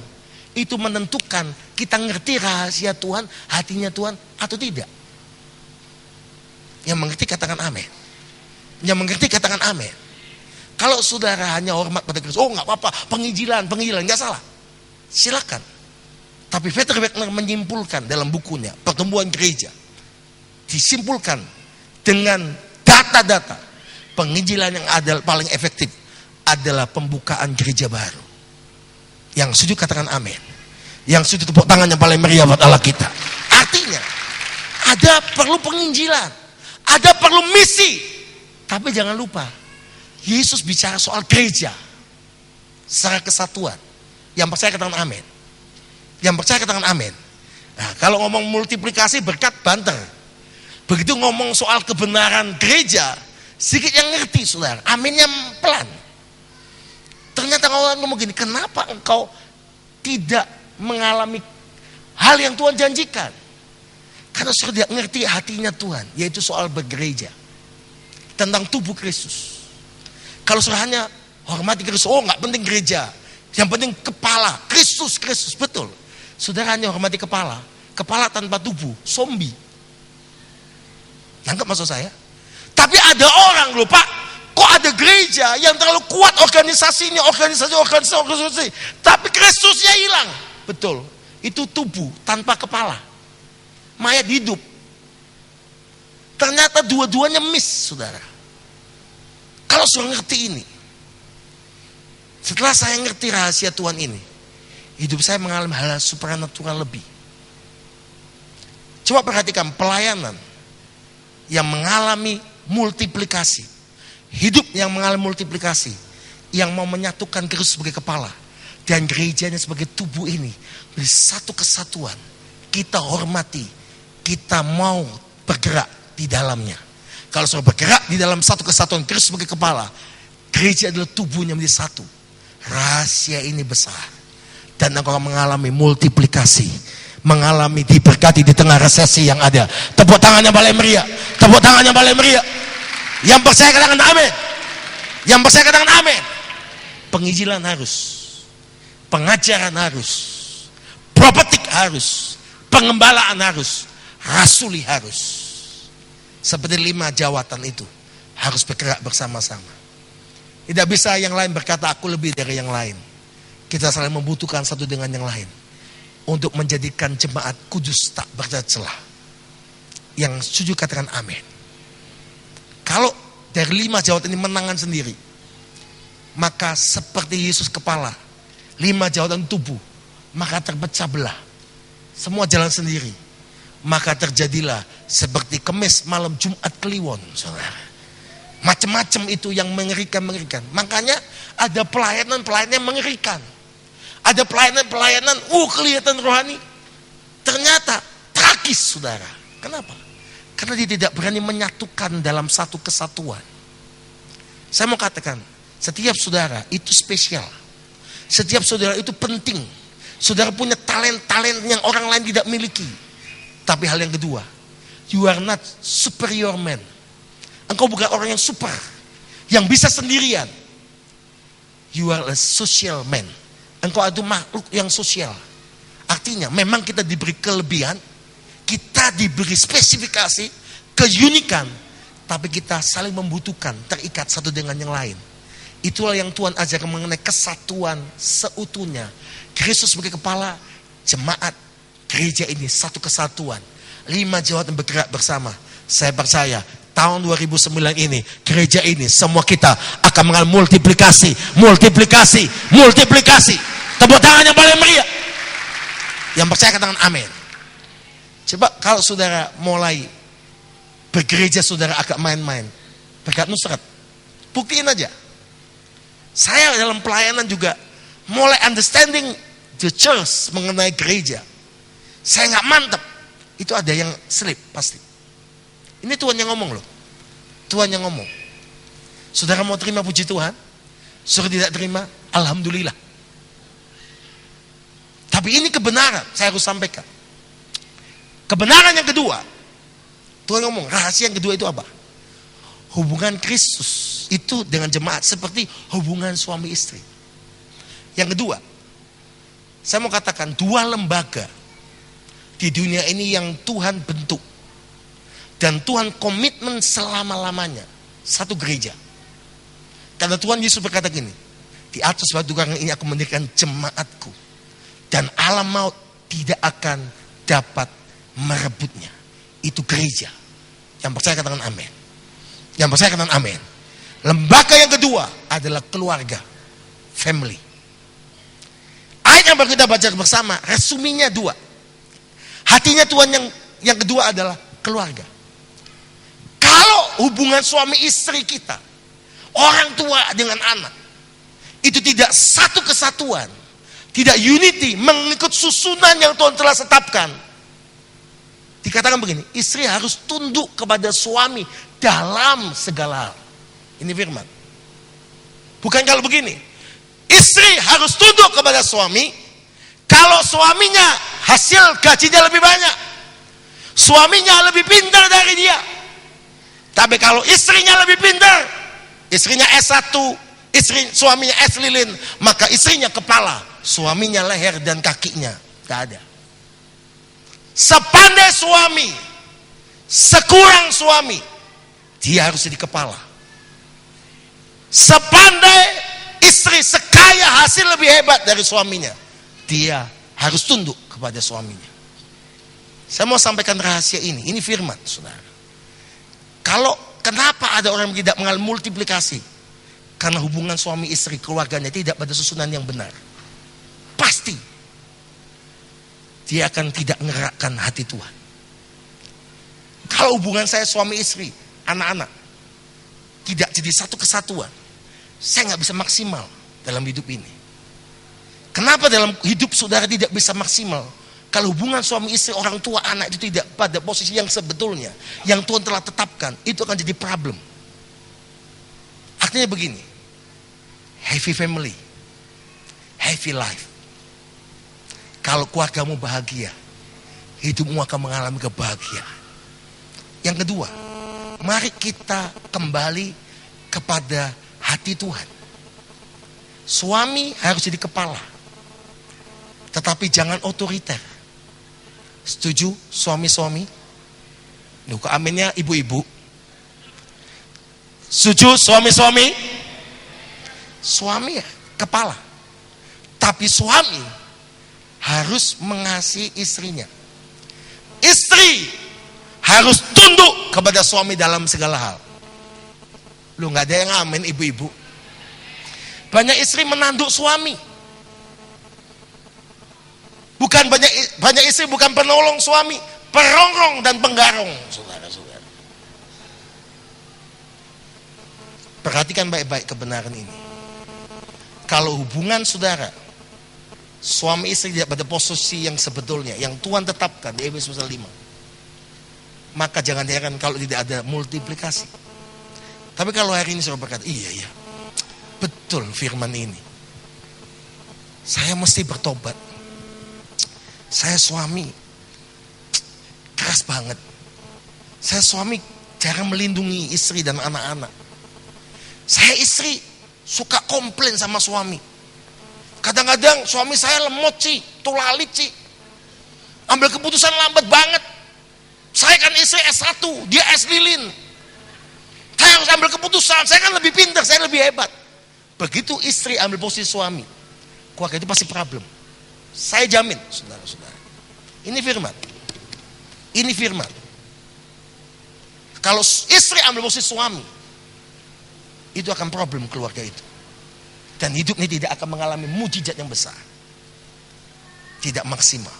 itu menentukan kita ngerti rahasia Tuhan, hatinya Tuhan atau tidak. Yang mengerti katakan amin. Yang mengerti katakan amin. Kalau saudara hanya hormat pada Kristus, oh nggak apa-apa, penginjilan, nggak salah, silakan. Tapi Peter Wagner menyimpulkan dalam bukunya Pertumbuhan Gereja, disimpulkan dengan data-data penginjilan yang paling efektif adalah pembukaan gereja baru. Yang setuju katakan amin. Yang setuju tepuk tangan yang paling meriah buat Allah kita. Artinya ada perlu penginjilan, ada perlu misi. Tapi jangan lupa, Yesus bicara soal gereja secara kesatuan. Yang percaya katakan amin. Yang percaya katakan amin. Nah, kalau ngomong multiplikasi berkat banter. Begitu ngomong soal kebenaran gereja, Sedikit yang ngerti saudara, aminnya pelan. Ternyata orang ngomong gini, kenapa engkau tidak mengalami hal yang Tuhan janjikan? Karena saudara tidak ngerti hatinya Tuhan, yaitu soal bergereja. Tentang tubuh Kristus. Kalau saudara hanya hormati Kristus, oh nggak penting gereja, yang penting kepala, Kristus, betul. Saudara hanya hormati kepala tanpa tubuh, zombie. Nangkep maksud saya? Tapi ada orang loh Pak, kok ada gereja yang terlalu kuat organisasinya, organisasi, tapi Kristusnya hilang. Betul, itu tubuh tanpa kepala, mayat hidup. Ternyata dua-duanya miss, saudara. Kalau saudara ngerti ini, setelah saya ngerti rahasia Tuhan ini, hidup saya mengalami hal supernatural lebih. Coba perhatikan pelayanan yang mengalami multiplikasi, hidup yang mengalami multiplikasi, yang mau menyatukan Kristus sebagai kepala dan gerejanya sebagai tubuh ini menjadi satu kesatuan. Kita hormati, kita mau bergerak di dalamnya. Kalau sudah bergerak di dalam satu kesatuan Kristus sebagai kepala, gereja adalah tubuhnya menjadi satu. Rahasia ini besar, dan engkau akan mengalami multiplikasi, mengalami diberkati di tengah resesi yang ada. Tepuk tangannya balai meriah, tepuk tangannya balai meriah. Yang percaya katakan amin, yang percaya katakan amin. Penginjilan harus, pengajaran harus, profetik harus, pengembalaan harus, rasuli harus. Seperti 5 jawatan itu harus bergerak bersama-sama. Tidak bisa yang lain berkata aku lebih dari yang lain. Kita saling membutuhkan satu dengan yang lain untuk menjadikan jemaat kudus tak bercelah. Yang setuju katakan amin. Kalau dari 5 jawatan ini menangan sendiri, maka seperti Yesus kepala, 5 jawatan tubuh, maka terpecah belah. Semua jalan sendiri. Maka terjadilah seperti Kemis malam Jumat Kliwon, saudara. Macam-macam itu yang mengerikan. Makanya ada pelayanan yang mengerikan. Ada pelayanan kelihatan rohani. Ternyata tragis, saudara. Kenapa? Karena dia tidak berani menyatukan dalam satu kesatuan. Saya mau katakan, setiap saudara itu spesial. Setiap saudara itu penting. Saudara punya talent yang orang lain tidak miliki. Tapi hal yang kedua, you are not superior man. Engkau bukan orang yang super, yang bisa sendirian. You are a social man. Engkau itu makhluk yang sosial. Artinya memang kita diberi kelebihan, kita diberi spesifikasi, keunikan, tapi kita saling membutuhkan, terikat satu dengan yang lain. Itulah yang Tuhan ajarkan mengenai kesatuan seutuhnya. Kristus sebagai kepala, jemaat gereja ini satu kesatuan. 5 jawatan bergerak bersama. Saya percaya tahun 2009 ini, gereja ini, semua kita akan mengalami multiplikasi. Tepuk tangan yang paling meriah. Yang percaya katakan amin. Coba kalau saudara mulai bergereja, saudara agak main-main, berkat nusrat, buktiin aja. Saya dalam pelayanan juga mulai understanding the church, mengenai gereja. Saya nggak mantep, itu ada yang slip pasti. Ini Tuhan yang ngomong loh. Tuhan yang ngomong. Saudara mau terima puji Tuhan? Saudara tidak terima, alhamdulillah. Tapi ini kebenaran, saya harus sampaikan. Kebenaran yang kedua, Tuhan ngomong, rahasia yang kedua itu apa? Hubungan Kristus itu dengan jemaat seperti hubungan suami istri. Yang kedua, saya mau katakan 2 lembaga di dunia ini yang Tuhan bentuk dan Tuhan komitmen selama-lamanya, satu gereja. Karena Tuhan Yesus berkata gini, di atas batu karang ini aku mendirikan jemaatku dan alam maut tidak akan dapat merebutnya. Itu gereja. Yang percaya katakan amin. Yang percaya katakan amin. Lembaga yang kedua adalah keluarga, family. Ayat yang baru kita baca bersama, resuminya 2. Hatinya Tuhan yang kedua adalah keluarga. Kalau hubungan suami istri kita, orang tua dengan anak, itu tidak satu kesatuan, tidak unity, mengikut susunan yang Tuhan telah tetapkan. Dikatakan begini, istri harus tunduk kepada suami dalam segala hal. Ini firman. Bukan kalau begini. Istri harus tunduk kepada suami kalau suaminya hasil gajinya lebih banyak. Suaminya lebih pintar dari dia. Tapi kalau istrinya lebih pintar, istrinya S1, suaminya S lilin, maka istrinya kepala, suaminya leher dan kakinya. Gak ada. Sepandai suami, sekurang suami, dia harus jadi kepala. Sepandai istri, sekaya hasil lebih hebat dari suaminya, dia harus tunduk kepada suaminya. Saya mau sampaikan rahasia ini firman, saudara. Kenapa ada orang yang tidak mengalami multiplikasi? Karena hubungan suami istri, keluarganya tidak pada susunan yang benar. Pasti dia akan tidak mengerakkan hati Tuhan. Kalau hubungan saya suami istri, anak-anak tidak jadi satu kesatuan, saya nggak bisa maksimal dalam hidup ini. Kenapa dalam hidup saudara tidak bisa maksimal? Kalau hubungan suami istri, orang tua, anak itu tidak pada posisi yang sebetulnya, yang Tuhan telah tetapkan, itu akan jadi problem. Artinya begini, happy family, happy life. Kalau keluargamu bahagia, hidupmu akan mengalami kebahagiaan. Yang kedua, mari kita kembali kepada hati Tuhan. Suami harus jadi kepala, tetapi jangan otoriter. Setuju suami-suami? Kok aminnya ibu-ibu? Setuju suami-suami? Suami ya kepala, tapi suami harus mengasihi istrinya. Istri harus tunduk kepada suami dalam segala hal. Lu nggak ada yang amin ibu-ibu. Banyak istri menanduk suami. Bukan banyak istri bukan penolong suami, perongrong dan penggarong, saudara-saudara. Perhatikan baik-baik kebenaran ini. Kalau hubungan saudara suami istri tidak pada posisi yang sebetulnya, yang Tuhan tetapkan di Efesus 5, maka jangan heran kalau tidak ada multiplikasi. Tapi kalau hari ini saudara berkata, iya betul firman ini, saya mesti bertobat. Saya suami keras banget. Saya suami jarang melindungi istri dan anak-anak. Saya istri suka komplain sama suami. Kadang-kadang suami saya lemot tulalit ambil keputusan lambat banget. Saya kan istri S1, dia S lilin. Saya harus ambil keputusan, saya kan lebih pintar, saya lebih hebat. Begitu istri ambil posisi suami, keluarga itu pasti problem. Saya jamin, saudara-saudara. Ini firman. Ini firman. Kalau istri ambil posisi suami, itu akan problem keluarga itu. Dan hidup ini tidak akan mengalami mujizat yang besar. Tidak maksimal.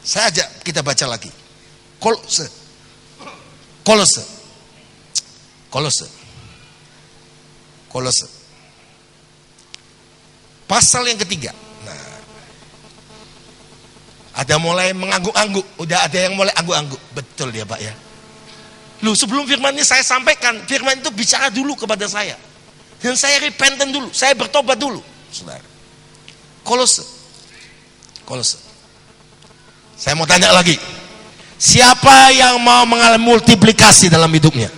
Saya ajak kita baca lagi. Kolose. Pasal yang ketiga. Ada mulai mengangguk-angguk, udah ada yang mulai angguk-angguk. Betul dia Pak ya. Sebelum firman ini saya sampaikan, firman itu bicara dulu kepada saya. Dan saya repentant dulu, saya bertobat dulu. Saudara. Kolose. Saya mau tanya lagi. Siapa yang mau mengalami multiplikasi dalam hidupnya?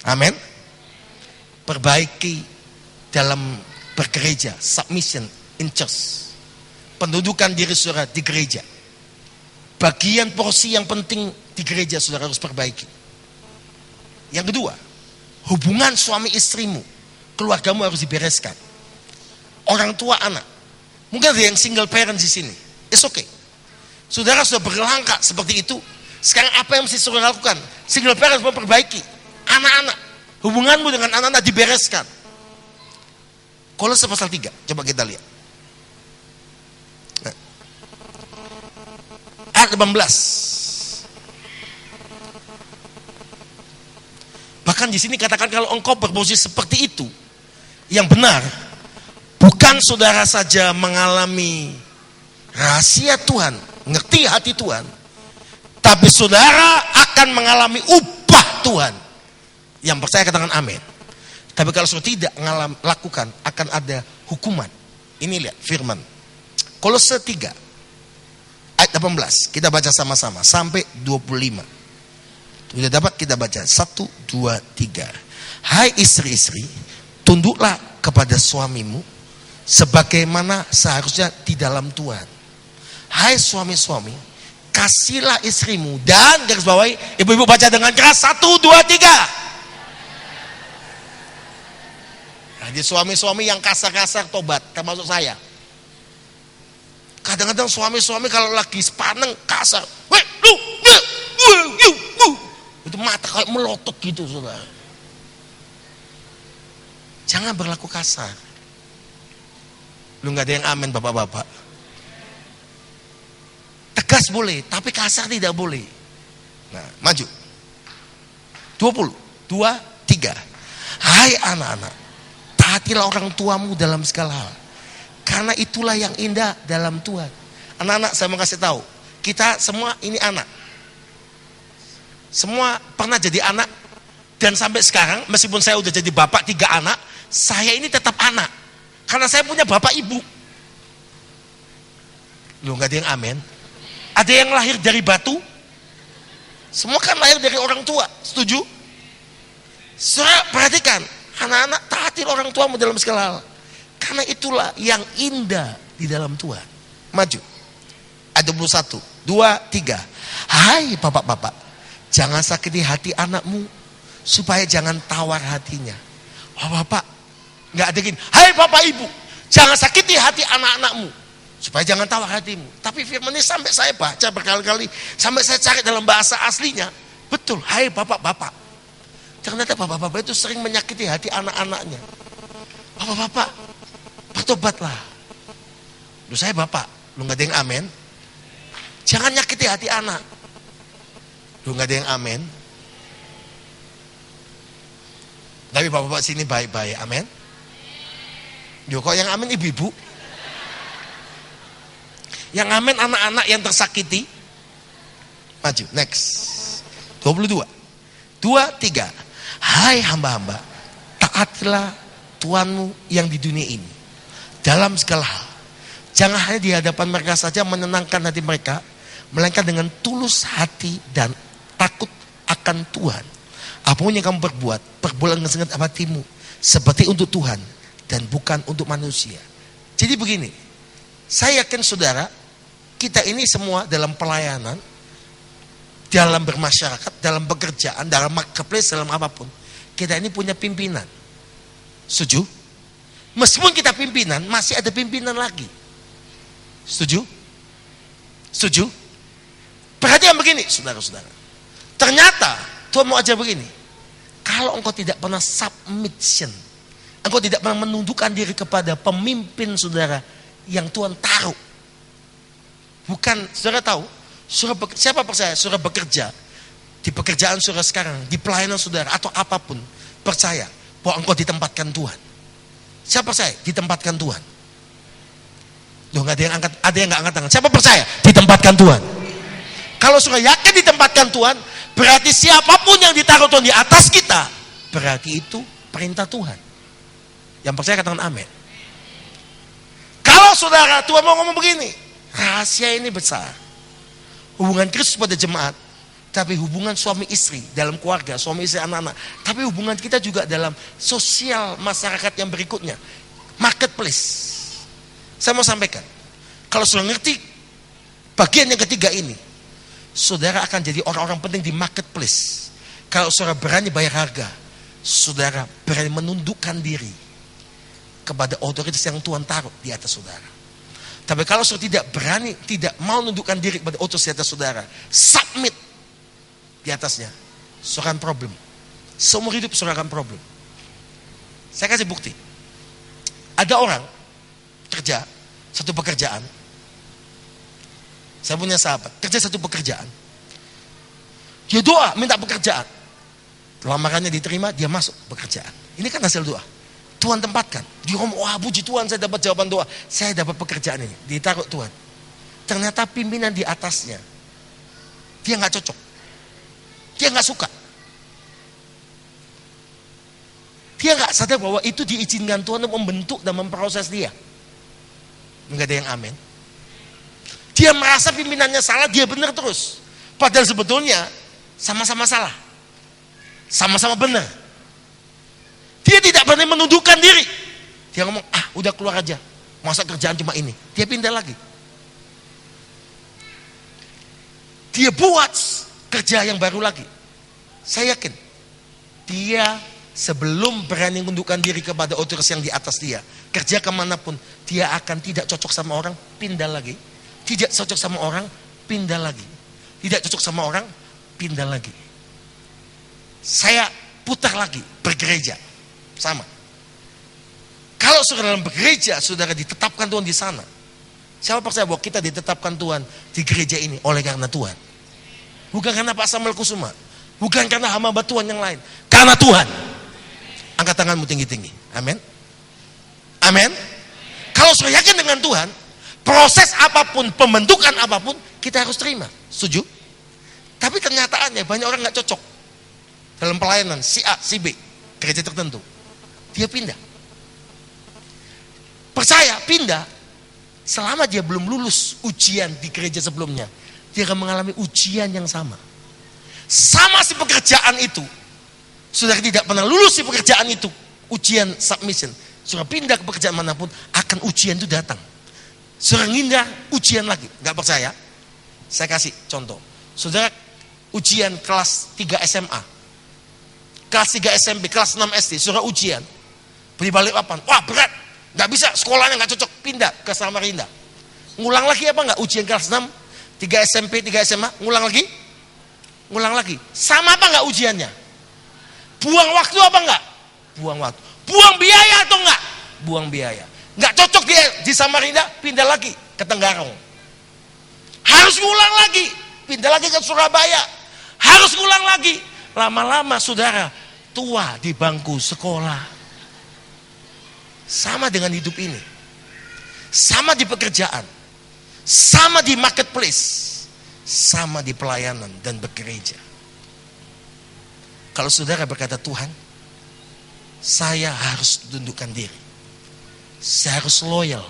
Amin. Perbaiki dalam bergereja, submission in church. Pendudukan diri saudara di gereja. Bagian porsi yang penting di gereja saudara harus perbaiki. Yang kedua, hubungan suami istrimu, keluargamu harus dibereskan. Orang tua anak. Mungkin ada yang single parent di sini. It's okay. Saudara sudah berlangkah seperti itu. Sekarang apa yang mesti saudara lakukan? Single parent harus memperbaiki. Anak-anak, hubunganmu dengan anak-anak dibereskan. Kolose pasal 3, coba kita lihat. Ayat 18. Bahkan di sini katakan kalau engkau berposisi seperti itu, yang benar, bukan saudara saja mengalami rahasia Tuhan, ngerti hati Tuhan, tapi saudara akan mengalami upah Tuhan. Yang percaya katakan amin. Tapi kalau sudah tidak lakukan, akan ada hukuman. Ini lihat firman Kolose 3 ayat 18. Kita baca sama-sama sampai 25. Sudah dapat kita baca 1, 2, 3. Hai istri-istri, tunduklah kepada suamimu sebagaimana seharusnya di dalam Tuhan. Hai suami-suami, kasihlah istrimu. Dan garis bawahi, ibu-ibu baca dengan keras 1, 2, 3. Jadi suami-suami yang kasar-kasar tobat, termasuk saya. Kadang-kadang suami-suami kalau lagi sepaneng kasar, itu mata kayak melotot gitu, saudara. Jangan berlaku kasar. Lu nggak ada yang amin, bapak-bapak. Tegas boleh, tapi kasar tidak boleh. Nah, maju. 20, 2, 3. Hai anak-anak, taatilah orang tuamu dalam segala hal, karena itulah yang indah dalam Tuhan. Anak-anak, saya mau kasih tahu, kita semua ini anak. Semua pernah jadi anak. Dan sampai sekarang, meskipun saya udah jadi bapak 3 anak, saya ini tetap anak. Karena saya punya bapak ibu. Lu gak ada yang amin? Ada yang lahir dari batu? Semua kan lahir dari orang tua. Setuju? Saudara, perhatikan. Anak-anak, taati orang tuamu dalam segala hal, karena itulah yang indah di dalam Tuhan. Maju. Ada 21, 2, 3. Hai bapak-bapak, jangan sakiti hati anakmu, supaya jangan tawar hatinya. Oh bapak, nggak ada gini. Hai bapak ibu, jangan sakiti hati anak-anakmu, supaya jangan tawar hatimu. Tapi firman ini sampai saya baca berkali-kali, sampai saya cari dalam bahasa aslinya. Betul, hai bapak-bapak. Ternyata bapak-bapak itu sering menyakiti hati anak-anaknya. Bapak-bapak, bertobatlah. Lu saya bapak, lu gak ada yang amin? Jangan nyakiti hati anak. Lu gak ada yang amin? Tapi bapak-bapak sini baik-baik, amin? Yo, kok yang amin ibu-ibu? Yang amin anak-anak yang tersakiti? Maju, next. 22, 2, 3. Hai hamba-hamba, taatilah Tuhanmu yang di dunia ini dalam segala hal. Jangan hanya di hadapan mereka saja menenangkan hati mereka, melainkan dengan tulus hati dan takut akan Tuhan. Apapun yang kamu perbuat dengan sengat hatimu, seperti untuk Tuhan dan bukan untuk manusia. Jadi begini, saya yakin saudara, kita ini semua dalam pelayanan, dalam bermasyarakat, dalam pekerjaan, dalam marketplace, dalam apapun, kita ini punya pimpinan. Setuju? Meskipun kita pimpinan, masih ada pimpinan lagi. Setuju? Setuju? Perhatian begini, saudara-saudara. Ternyata, Tuhan mau ajar begini. Kalau engkau tidak pernah submission, engkau tidak pernah menundukkan diri kepada pemimpin saudara yang Tuhan taruh. Bukan, saudara tahu, siapa percaya saudara bekerja di pekerjaan saudara sekarang, di pelayanan saudara atau apapun, percaya bahwa engkau ditempatkan Tuhan. Siapa percaya ditempatkan Tuhan? Loh, nggak ada yang angkat, ada yang nggak angkat tangan. Siapa percaya ditempatkan Tuhan? Kalau saudara yakin ditempatkan Tuhan, berarti siapapun yang ditaruh Tuhan di atas kita, berarti itu perintah Tuhan. Yang percaya katakan amin. Kalau saudara, Tuhan mau ngomong begini, rahasia ini besar. Hubungan Kristus pada jemaat, tapi hubungan suami istri dalam keluarga, suami istri anak-anak, tapi hubungan kita juga dalam sosial masyarakat yang berikutnya, marketplace. Saya mau sampaikan, kalau sudah ngerti bagian yang ketiga ini, saudara akan jadi orang-orang penting di marketplace. Kalau saudara berani bayar harga, saudara berani menundukkan diri kepada otoritas yang Tuhan taruh di atas saudara. Tapi kalau saudara tidak berani, tidak mau menundukkan diri kepada otoritas di atas saudara, submit di atasnya, saudara akan problem. Seumur hidup saudara akan problem. Saya kasih bukti. Ada orang kerja satu pekerjaan. Saya punya sahabat kerja satu pekerjaan. Dia doa minta pekerjaan. Lamarannya diterima, dia masuk pekerjaan. Ini kan hasil doa. Tuhan tempatkan. Dia ngomong, wah puji Tuhan saya dapat jawaban doa. Saya dapat pekerjaan ini. Ditaruh Tuhan. Ternyata pimpinan di atasnya, dia nggak cocok. Dia nggak suka. Dia nggak sadar bahwa itu diizinkan Tuhan untuk membentuk dan memproses dia. Nggak ada yang amin. Dia merasa pimpinannya salah, dia benar terus. Padahal sebetulnya sama-sama salah. Sama-sama benar. Dia tidak berani menundukkan diri. Dia ngomong, udah keluar aja. Masa kerjaan cuma ini. Dia pindah lagi. Dia buat kerja yang baru lagi. Saya yakin dia sebelum berani menundukkan diri kepada otoritas yang di atas dia, kerja kemanapun, dia akan tidak cocok sama orang, pindah lagi. Tidak cocok sama orang, pindah lagi. Tidak cocok sama orang, pindah lagi. Saya putar lagi, bergereja. Sama. Kalau saudara dalam bergereja, saudara ditetapkan Tuhan di sana. Siapa percaya bahwa kita ditetapkan Tuhan di gereja ini oleh karena Tuhan? Bukan karena Pak Samuel Kusuma. Bukan karena hamba Tuhan yang lain. Karena Tuhan. Angkat tanganmu tinggi-tinggi. Amin. Amin. Kalau saya yakin dengan Tuhan, proses apapun, pembentukan apapun, kita harus terima. Setuju? Tapi kenyataannya banyak orang gak cocok dalam pelayanan si A, si B, gereja tertentu. Dia pindah. Percaya, pindah. Selama dia belum lulus ujian di gereja sebelumnya, dia akan mengalami ujian yang sama. Sama si pekerjaan itu. Sudah tidak pernah lulus si pekerjaan itu, ujian submission. Sudah pindah ke pekerjaan manapun, akan ujian itu datang. Sudah ngindar, ujian lagi. Gak percaya? Saya kasih contoh. Saudara ujian kelas 3 SMA, kelas 3 SMP, kelas 6 SD, sudah ujian. Beli balik papan, wah berat, gak bisa, sekolahnya gak cocok, pindah ke Samarinda. Ngulang lagi apa enggak? Ujian kelas 6, 3 SMP, 3 SMA, ngulang lagi? Ngulang lagi. Sama apa enggak ujiannya? Buang waktu apa enggak? Buang waktu. Buang biaya atau enggak? Buang biaya. Enggak cocok dia di Samarinda, pindah lagi ke Tenggarong. Harus ngulang lagi, pindah lagi ke Surabaya. Harus ngulang lagi. Lama-lama saudara tua di bangku sekolah. Sama dengan hidup ini. Sama di pekerjaan. Sama di marketplace. Sama di pelayanan dan bekerja. Kalau saudara berkata, Tuhan, saya harus tundukkan diri. Saya harus loyal.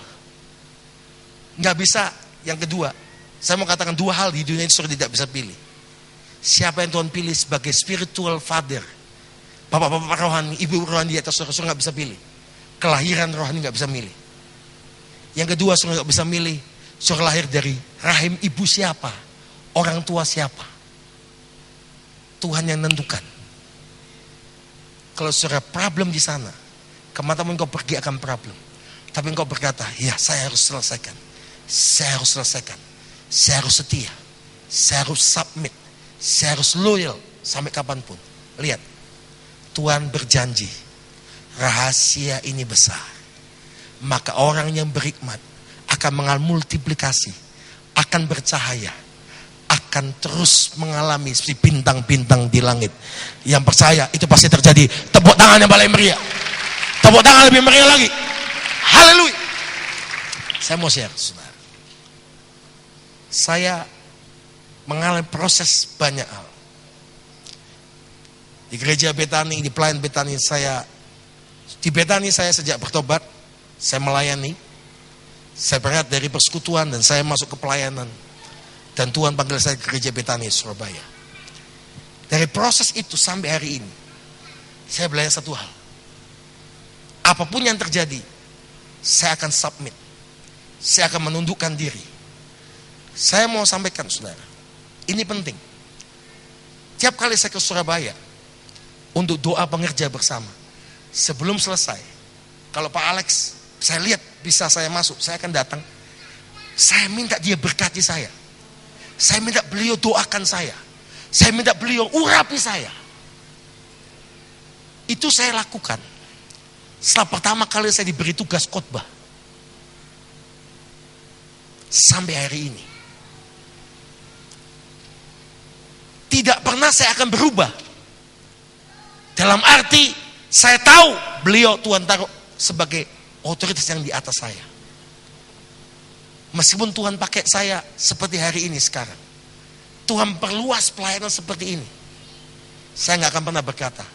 Nggak bisa. Yang kedua, saya mau katakan dua hal di dunia ini saudara tidak bisa pilih. Siapa yang Tuhan pilih sebagai spiritual father, bapak-bapak rohani, ibu rohani di atas saudara nggak bisa pilih. Kelahiran rohani nggak bisa milih. Yang kedua, saudara nggak bisa milih saudara lahir dari rahim ibu siapa, orang tua siapa. Tuhan yang nentukan. Kalau saudara problem di sana, kemana-mana engkau pergi akan problem. Tapi engkau berkata, ya saya harus selesaikan. Saya harus selesaikan. Saya harus setia. Saya harus submit. Saya harus loyal sampai kapanpun. Lihat, Tuhan berjanji, rahasia ini besar. Maka orang yang berhikmat akan mengalami multiplikasi, akan bercahaya, akan terus mengalami si bintang-bintang di langit. Yang percaya itu pasti terjadi. Tepuk tangan yang paling meriah. Tepuk tangan lebih meriah lagi. Haleluya. Saya mau share, saudara. Saya mengalami proses banyak hal. Di gereja Betani, di pelayan Betani di Betani saya sejak bertobat, saya melayani. Saya berangkat dari persekutuan dan saya masuk ke pelayanan. Dan Tuhan panggil saya ke gereja Betani Surabaya. Dari proses itu sampai hari ini, saya belajar satu hal. Apapun yang terjadi, saya akan submit. Saya akan menundukkan diri. Saya mau sampaikan, saudara, ini penting. Tiap kali saya ke Surabaya untuk doa pengerja bersama, sebelum selesai, kalau Pak Alex, saya lihat bisa saya masuk, saya akan datang. Saya minta dia berkati saya. Saya minta beliau doakan saya. Saya minta beliau urapi saya. Itu saya lakukan setelah pertama kali saya diberi tugas khotbah. Sampai hari ini. Tidak pernah saya akan berubah. Dalam arti saya tahu beliau Tuhan taruh sebagai otoritas yang di atas saya. Meskipun Tuhan pakai saya seperti hari ini sekarang. Tuhan perluas pelayanan seperti ini. Saya nggak akan pernah berkata,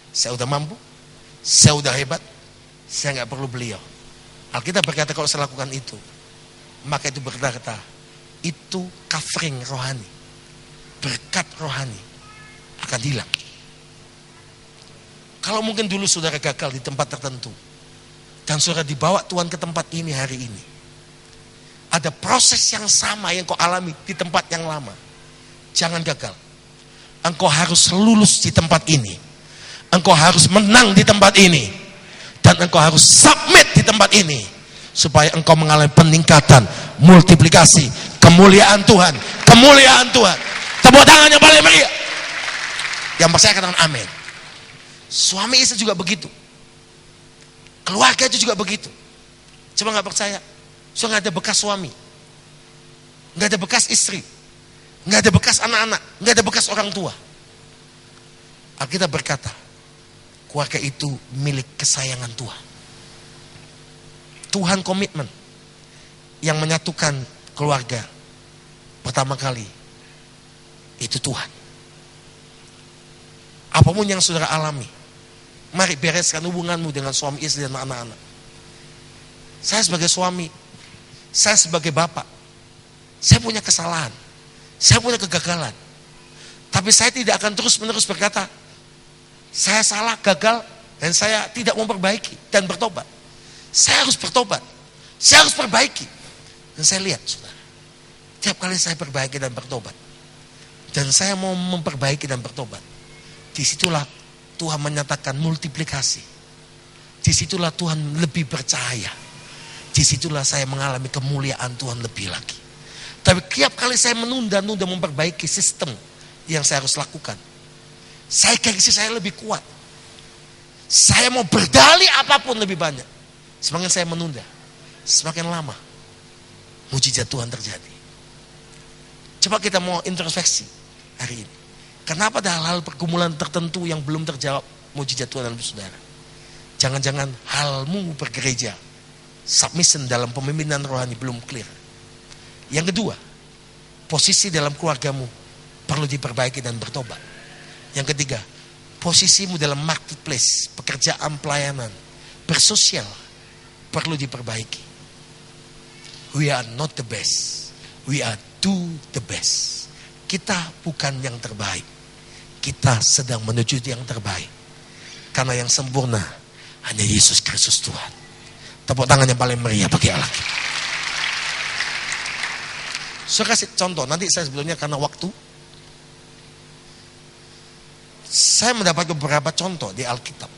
saya udah mampu, Saya udah hebat, saya nggak perlu beliau. Alkitab berkata kalau saya lakukan itu, maka itu berkata itu covering rohani, berkat rohani akan hilang. Kalau mungkin dulu saudara gagal di tempat tertentu dan saudara dibawa Tuhan ke tempat ini hari ini, ada proses yang sama yang kau alami di tempat yang lama. Jangan gagal. Engkau harus lulus di tempat ini. Engkau harus menang di tempat ini. Dan engkau harus submit di tempat ini. Supaya engkau mengalami peningkatan, multiplikasi, kemuliaan Tuhan. Kemuliaan Tuhan. Tepuk tangan yang paling meriah. Yang percaya katakan amin. Suami istri juga begitu. Keluarga itu juga begitu. Coba gak percaya. So gak ada bekas suami, gak ada bekas istri, gak ada bekas anak-anak, gak ada bekas orang tua. Alkitab berkata keluarga itu milik kesayangan Tuhan. Tuhan komitmen yang menyatukan keluarga pertama kali itu Tuhan. Apapun yang saudara alami, mari bereskan hubunganmu dengan suami istri dan anak-anak. Saya sebagai suami, saya sebagai bapak, saya punya kesalahan, saya punya kegagalan. Tapi saya tidak akan terus-menerus berkata, saya salah, gagal, dan saya tidak memperbaiki dan bertobat. Saya harus bertobat, saya harus perbaiki. Dan saya lihat, saudara, tiap kali saya perbaiki dan bertobat, dan saya mau memperbaiki dan bertobat, disitulah Tuhan menyatakan multiplikasi. Disitulah Tuhan lebih bercahaya. Disitulah saya mengalami kemuliaan Tuhan lebih lagi. Tapi tiap kali saya menunda-nunda memperbaiki sistem yang saya harus lakukan, saya gengsi saya lebih kuat. Saya mau berdalih apapun lebih banyak. Semakin saya menunda, semakin lama mujizat Tuhan terjadi. Coba kita mau introspeksi hari ini. Kenapa ada hal-hal pergumulan tertentu yang belum terjawab mujizat Tuhan dalam saudara? Jangan-jangan halmu bergereja, submission dalam pemimpinan rohani belum clear. Yang kedua, posisi dalam keluargamu perlu diperbaiki dan bertobat. Yang ketiga, posisimu dalam marketplace, pekerjaan, pelayanan, bersosial perlu diperbaiki. We are not the best, we are do the best. Kita bukan yang terbaik, kita sedang menuju yang terbaik. Karena yang sempurna hanya Yesus Kristus Tuhan. Tepuk tangan yang paling meriah bagi Allah. Saya kasih contoh, nanti saya sebelumnya karena waktu, saya mendapat beberapa contoh di Alkitab.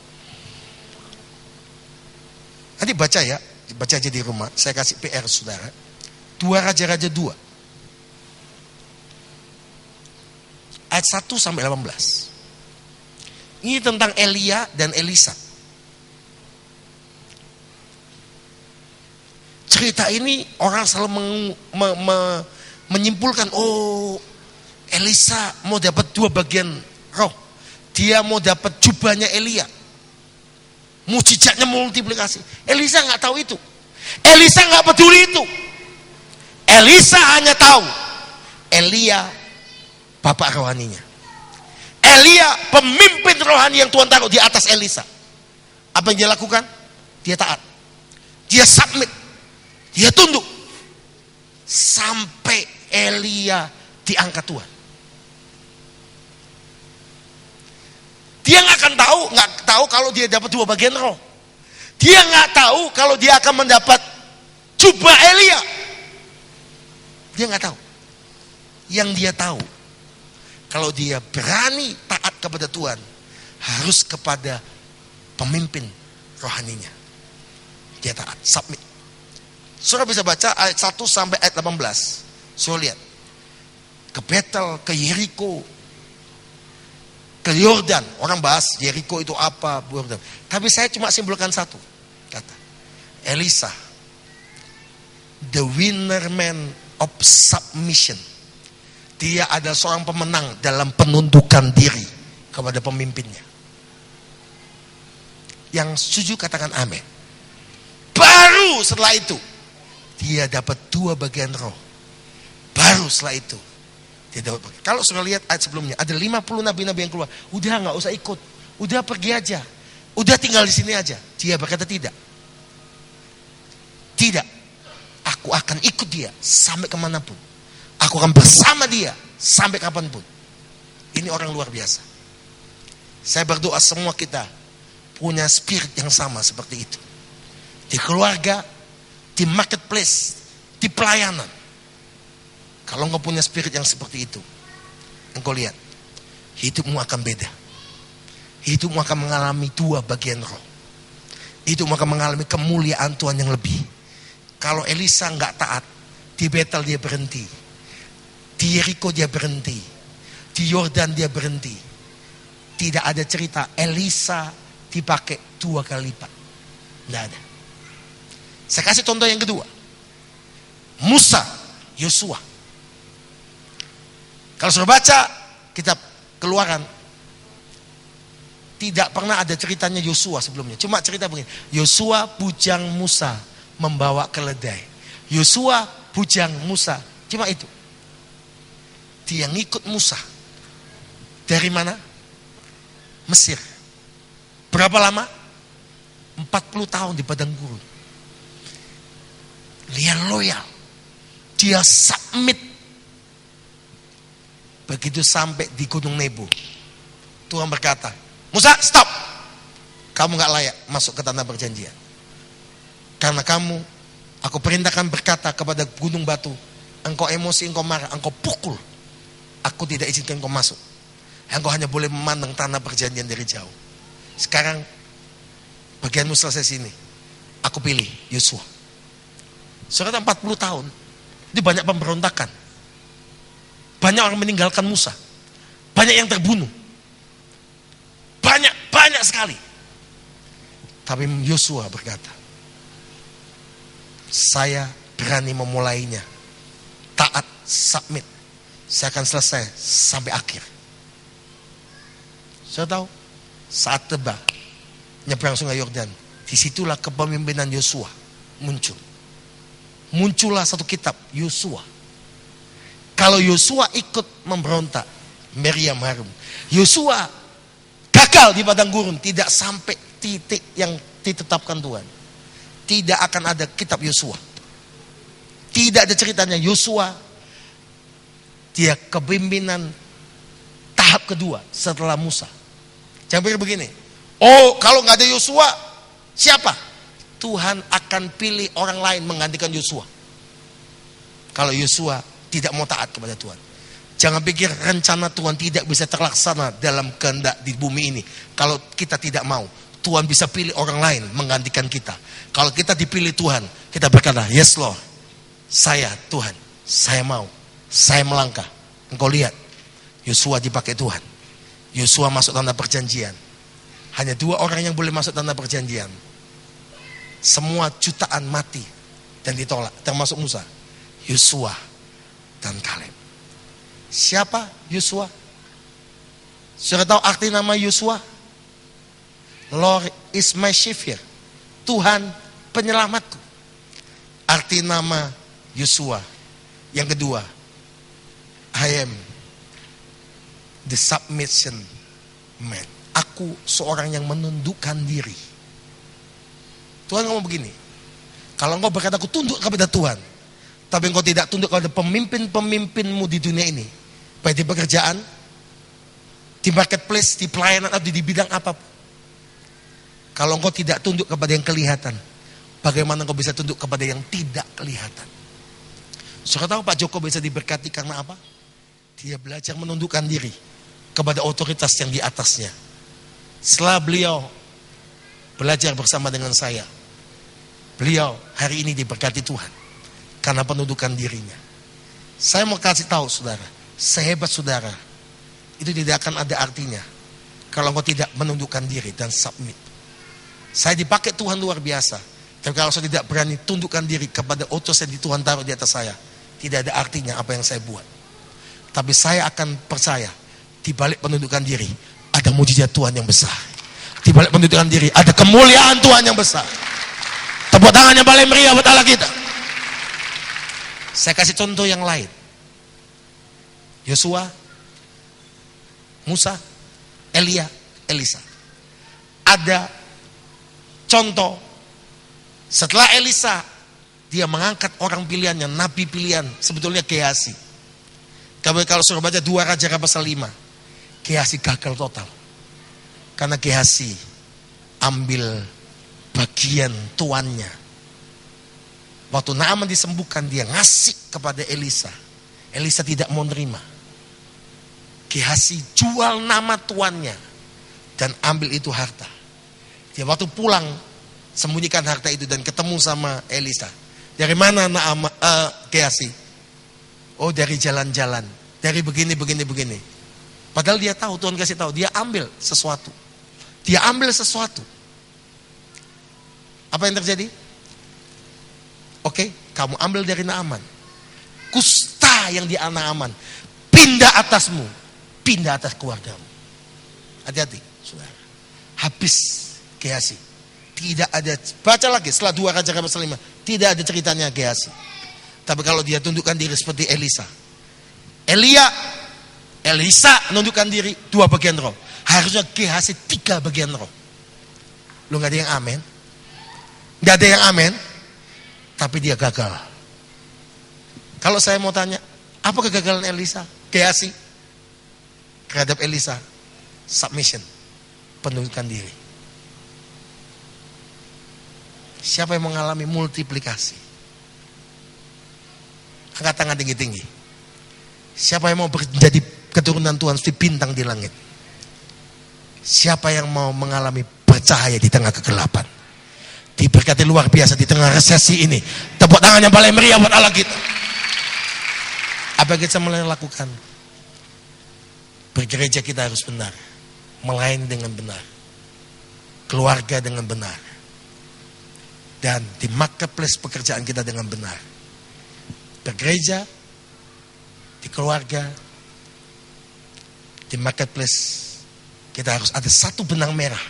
Nanti baca ya, baca aja di rumah, saya kasih PR saudara. 2 Raja-Raja 2. Ayat 1 sampai 18. Ini tentang Elia dan Elisa. Cerita ini orang selalu menyimpulkan, oh Elisa mau dapat 2 bagian roh. Dia mau dapat jubahnya Elia. Mujizatnya multiplikasi. Elisa nggak tahu itu. Elisa nggak peduli itu. Elisa hanya tahu Elia bapak rohaninya. Elia pemimpin rohani yang Tuhan taruh di atas Elisa. Apa yang dia lakukan? Dia taat. Dia submit. Dia tunduk. Sampai Elia diangkat Tuhan. Dia nggak tahu kalau dia dapat 2 bagian roh. Dia nggak tahu kalau dia akan mendapat jubah Elia. Dia nggak tahu. Yang dia tahu, kalau dia berani taat kepada Tuhan, harus kepada pemimpin rohaninya. Dia taat, submit. Saudara bisa baca ayat 1 sampai ayat 18. Saudara lihat. Ke Betel, ke Yeriko, ke Yordan. Orang bahas Yeriko itu apa, Yordan. Tapi saya cuma simpulkan satu kata. Elisa, the winner man of submission. Dia adalah seorang pemenang dalam penundukan diri kepada pemimpinnya. Yang setuju katakan amin. Baru setelah itu dia dapat 2 bagian roh. Baru setelah itu dia dapat. Kalau sudah lihat ayat sebelumnya, ada 50 nabi-nabi yang keluar. Udah nggak usah ikut, udah pergi aja. Udah tinggal di sini aja. Dia berkata tidak. Tidak. Aku akan ikut dia sampai kemanapun. Aku akan bersama dia sampai kapanpun. Ini orang luar biasa. Saya berdoa semua kita punya spirit yang sama seperti itu. Di keluarga, di marketplace, di pelayanan. Kalau engkau punya spirit yang seperti itu, engkau lihat, hidupmu akan beda. Hidupmu akan mengalami 2 bagian roh. Hidupmu akan mengalami kemuliaan Tuhan yang lebih. Kalau Elisa nggak taat, di Betel dia berhenti, di Yeriko dia berhenti, di Yordan dia berhenti. Tidak ada cerita Elisa dipakai 2 kali lipat. Tidak ada. Saya kasih contoh yang kedua. Musa, Yosua. Kalau sudah baca kitab Keluaran, tidak pernah ada ceritanya Yosua sebelumnya. Cuma cerita begini. Yosua bujang Musa membawa keledai. Yosua bujang Musa. Cuma itu. Dia ngikut Musa. Dari mana? Mesir. Berapa lama? 40 tahun di padang gurun. Dia loyal. Dia submit. Begitu sampai di Gunung Nebo, Tuhan berkata, Musa, stop. Kamu gak layak masuk ke tanah perjanjian. Karena kamu, aku perintahkan berkata kepada gunung batu, engkau emosi, engkau marah, engkau pukul. Aku tidak izinkan engkau masuk. Engkau hanya boleh memandang tanah perjanjian dari jauh. Sekarang, bagianmu selesai sini. Aku pilih Yosua. Saudara 40 tahun, itu banyak pemberontakan. Banyak orang meninggalkan Musa. Banyak yang terbunuh. Banyak sekali. Tapi Yosua berkata, saya berani memulainya. Taat, submit. Saya akan selesai sampai akhir. Saya tahu, saat tiba nyebrang sungai Yordan, disitulah kepemimpinan Yosua muncul. Muncullah satu kitab, Yosua. Kalau Yosua ikut memberontak, Miriam Harun. Yosua gagal di padang gurun, tidak sampai titik yang ditetapkan Tuhan. Tidak akan ada kitab Yosua. Tidak ada ceritanya Yosua. Dia kepemimpinan tahap kedua setelah Musa. Jangan pikir begini. Oh, kalau nggak ada Yosua, siapa? Tuhan akan pilih orang lain menggantikan Yosua. Kalau Yosua tidak mau taat kepada Tuhan. Jangan pikir rencana Tuhan tidak bisa terlaksana dalam kehendak di bumi ini. Kalau kita tidak mau, Tuhan bisa pilih orang lain menggantikan kita. Kalau kita dipilih Tuhan, kita berkata, yes Lord, saya Tuhan, saya mau, saya melangkah. Engkau lihat, Yosua dipakai Tuhan. Yosua masuk tanah perjanjian. Hanya 2 orang yang boleh masuk tanah perjanjian. Semua jutaan mati dan ditolak, termasuk Musa, Yosua dan Kaleb. Siapa Yosua? Sudah tahu arti nama Yosua? Lord is my savior. Tuhan penyelamatku. Arti nama Yosua yang kedua, I am the submission man. Aku seorang yang menundukkan diri. Tuhan ngomong begini, kalau engkau berkata aku tunduk kepada Tuhan, tapi engkau tidak tunduk kepada pemimpin-pemimpinmu di dunia ini, baik di pekerjaan, di marketplace, di pelayanan, atau di bidang apapun. Kalau engkau tidak tunduk kepada yang kelihatan, bagaimana engkau bisa tunduk kepada yang tidak kelihatan? Saudara tahu Pak Joko bisa diberkati karena apa? Dia belajar menundukkan diri kepada otoritas yang di atasnya. Setelah beliau belajar bersama dengan saya, beliau hari ini diberkati Tuhan karena penundukan dirinya. Saya mau kasih tahu saudara, sehebat saudara, itu tidak akan ada artinya kalau engkau tidak menundukkan diri dan submit. Saya dipakai Tuhan luar biasa, tapi kalau saya tidak berani tundukkan diri kepada otoritas yang Tuhan taruh di atas saya, tidak ada artinya apa yang saya buat. Tapi saya akan percaya, di balik penundukan diri ada mujizat Tuhan yang besar. Di balik penundukan diri ada kemuliaan Tuhan yang besar. Tepuk tangannya paling meriah buat Allah kita. Saya kasih contoh yang lain. Yosua, Musa, Elia, Elisa. Ada Contoh, setelah Elisa, dia mengangkat orang pilihannya, nabi pilihan, sebetulnya Gehazi. Kalau suruh baca 2 Raja pasal 5, Gehazi gagal total. Karena Gehazi ambil bagian tuannya. Waktu Naaman disembuhkan, dia ngasih kepada Elisa. Elisa tidak mau nerima. Gehazi jual nama tuannya dan ambil itu harta. Dia waktu pulang sembunyikan harta itu dan ketemu sama Elisa. Dari mana Gehazi? Oh, dari jalan-jalan, dari begini. Padahal dia tahu, Tuhan kasih tahu, dia ambil sesuatu. Apa yang terjadi? Oke, kamu ambil dari Naaman. Kusta yang di Naaman pindah atasmu, pindah atas keluargamu. Hati-hati, saudara. Habis Gehazi. Tidak ada, baca lagi setelah 2 Raja pasal 5, tidak ada ceritanya Gehazi. Tapi kalau dia tundukkan diri seperti Elisa, Elisa menundukkan diri 2 bagian roh. Harusnya Gehazi 3 bagian roh. Lu gak ada yang amin? Gak ada yang amin? Tapi dia gagal. Kalau saya mau tanya, apa kegagalan Gehazi terhadap Elisa? Submission, penundukan diri. Siapa yang mengalami multiplikasi? Angkat tangan tinggi-tinggi. Siapa yang mau menjadi keturunan Tuhan seperti bintang di langit? Siapa yang mau mengalami bercahaya di tengah kegelapan? Diberkati luar biasa di tengah resesi ini. Tepuk tangan yang paling meriah buat Allah kita. Apa yang kita mulai lakukan? Bergereja kita harus benar, melayani dengan benar, keluarga dengan benar, dan di marketplace pekerjaan kita dengan benar. Bergereja, di keluarga, di marketplace, kita harus ada satu benang merah.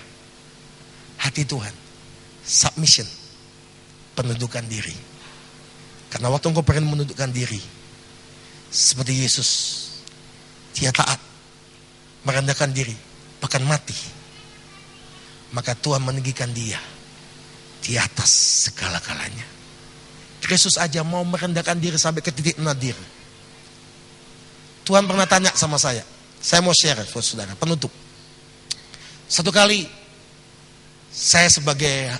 Hati Tuhan, submission, penundukan diri. Karena waktu engkau pengen menundukkan diri, seperti Yesus, dia taat, merendahkan diri, bahkan mati. Maka Tuhan meninggikan dia di atas segala-galanya. Yesus aja mau merendahkan diri sampai ke titik nadir. Tuhan pernah tanya sama saya mau share buat saudara, penutup. Satu kali saya sebagai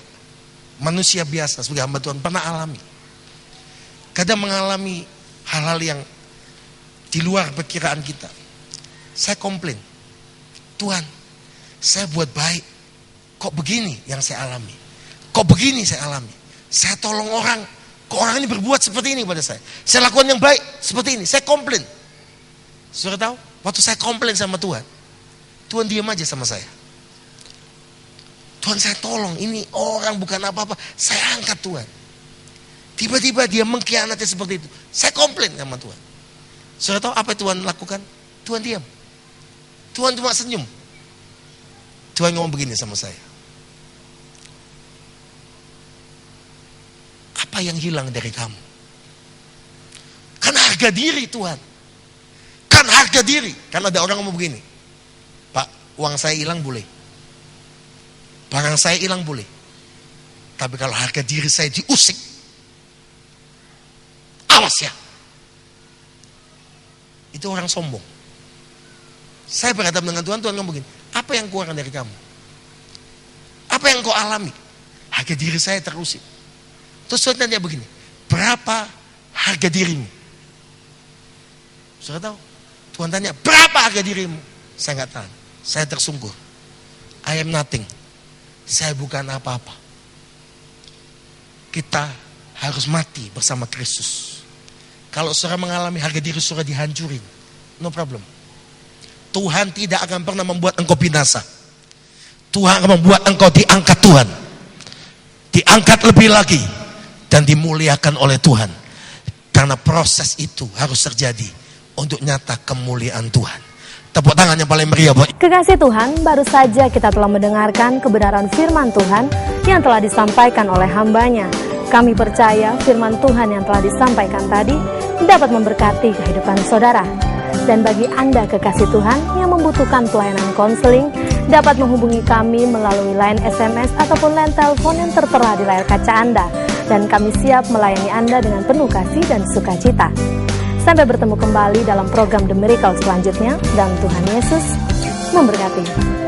manusia biasa, sebagai hamba Tuhan pernah alami. Kadang mengalami hal-hal yang di luar perkiraan kita. Saya komplain, Tuhan, saya buat baik, kok begini yang saya alami? Kok begini saya alami? Saya tolong orang, kok orang ini berbuat seperti ini pada saya? Saya lakukan yang baik seperti ini, saya komplain. Saudara tahu, waktu saya komplain sama Tuhan, Tuhan diam aja sama saya. Tuhan, saya tolong, ini orang bukan apa-apa, saya angkat Tuhan. Tiba-tiba dia mengkhianati seperti itu. Saya komplain sama Tuhan. Saudara tahu apa Tuhan lakukan? Tuhan diam. Tuhan cuma senyum. Tuhan ngomong begini sama saya. Apa yang hilang dari kamu? Kan harga diri Tuhan. Kan harga diri. Kan ada orang ngomong begini, Pak, uang saya hilang boleh, barang saya hilang boleh, tapi kalau harga diri saya diusik, awas ya. Itu orang sombong. Saya berhadapan dengan Tuhan, Tuhan ngomong begini, apa yang kurang dari kamu? Apa yang kau alami? Harga diri saya terusik. Terus Tuhan tanya begini, berapa harga dirimu? Sudah tahu? Tuhan tanya, berapa harga dirimu? Saya nggak tahu. Saya tersungkur. I am nothing. Saya bukan apa-apa. Kita harus mati bersama Kristus. Kalau saudara mengalami harga diri saudara dihancurin, no problem. Tuhan tidak akan pernah membuat engkau binasa. Tuhan akan membuat engkau diangkat Tuhan. Diangkat lebih lagi dan dimuliakan oleh Tuhan. Karena proses itu harus terjadi untuk nyata kemuliaan Tuhan. Tepuk tangan yang paling meriah buat Kekasih Tuhan, baru saja kita telah mendengarkan kebenaran firman Tuhan yang telah disampaikan oleh hambanya. Kami percaya firman Tuhan yang telah disampaikan tadi dapat memberkati kehidupan saudara. Dan bagi Anda kekasih Tuhan yang membutuhkan pelayanan konseling dapat menghubungi kami melalui line SMS ataupun line telepon yang tertera di layar kaca Anda, dan kami siap melayani Anda dengan penuh kasih dan sukacita. Sampai bertemu kembali dalam program The Miracle selanjutnya, dan Tuhan Yesus memberkati.